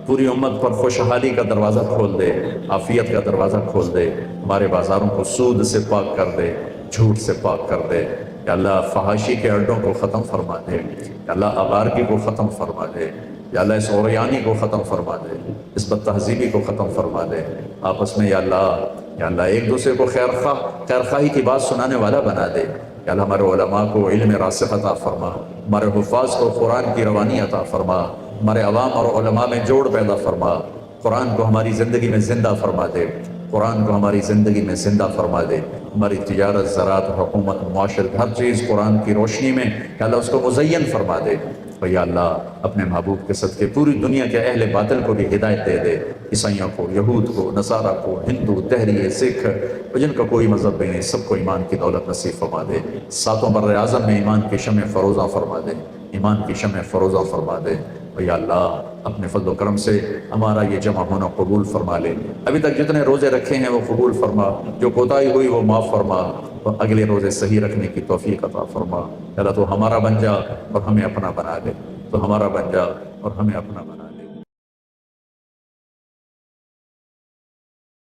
پوری امت پر خوشحالی کا دروازہ کھول دے، عافیت کا دروازہ کھول دے، ہمارے بازاروں کو سود سے پاک کر دے، جھوٹ سے پاک کر دے۔ یا اللہ فحاشی کے اڈوں کو ختم فرما دے، یا اللہ آوارگی کو ختم فرما دے، یا اللہ اس اوریانی کو ختم فرما دے، اس بد تہذیبی کو ختم فرما دے، آپس میں یا اللہ ایک دوسرے کو خیر خواہی کی بات سنانے والا بنا دے۔ یا اللہ ہمارے علماء کو علم راسخ عطا فرما، ہمارے حفاظ کو قرآن کی روانی عطا فرما، ہمارے عوام اور علماء میں جوڑ پیدا فرما، قرآن کو ہماری زندگی میں زندہ فرما دے، قرآن کو ہماری زندگی میں زندہ فرما دے، ہماری تجارت، زراعت، حکومت، معاشرت، ہر چیز قرآن کی روشنی میں یا اللہ اس کو مزین فرما دے۔ اور یا اللہ اپنے محبوب کے صدقے پوری دنیا کے اہل باطل کو بھی ہدایت دے دے، عیسائیوں کو، یہود کو، نصارہ کو، ہندو، دہری، سکھ، جن کا کوئی مذہب نہیں، سب کو ایمان کی دولت نصیب فرما دے، ساتوں بر اعظم میں ایمان کی شمع فروزہ فرما دے، ایمان کی شمع فروزہ فرما دے۔ اور یا اللہ اپنے فضل و کرم سے ہمارا یہ جمع ہونا قبول فرما لے، ابھی تک جتنے روزے رکھے ہیں وہ قبول فرما، جو کوتاہی ہوئی وہ معاف فرما، اور اگلے روزے صحیح رکھنے کی توفیق عطا فرما۔ یا اللہ تو ہمارا بن جا اور ہمیں اپنا بنا دے، تو ہمارا بن جا اور ہمیں اپنا بنا دے۔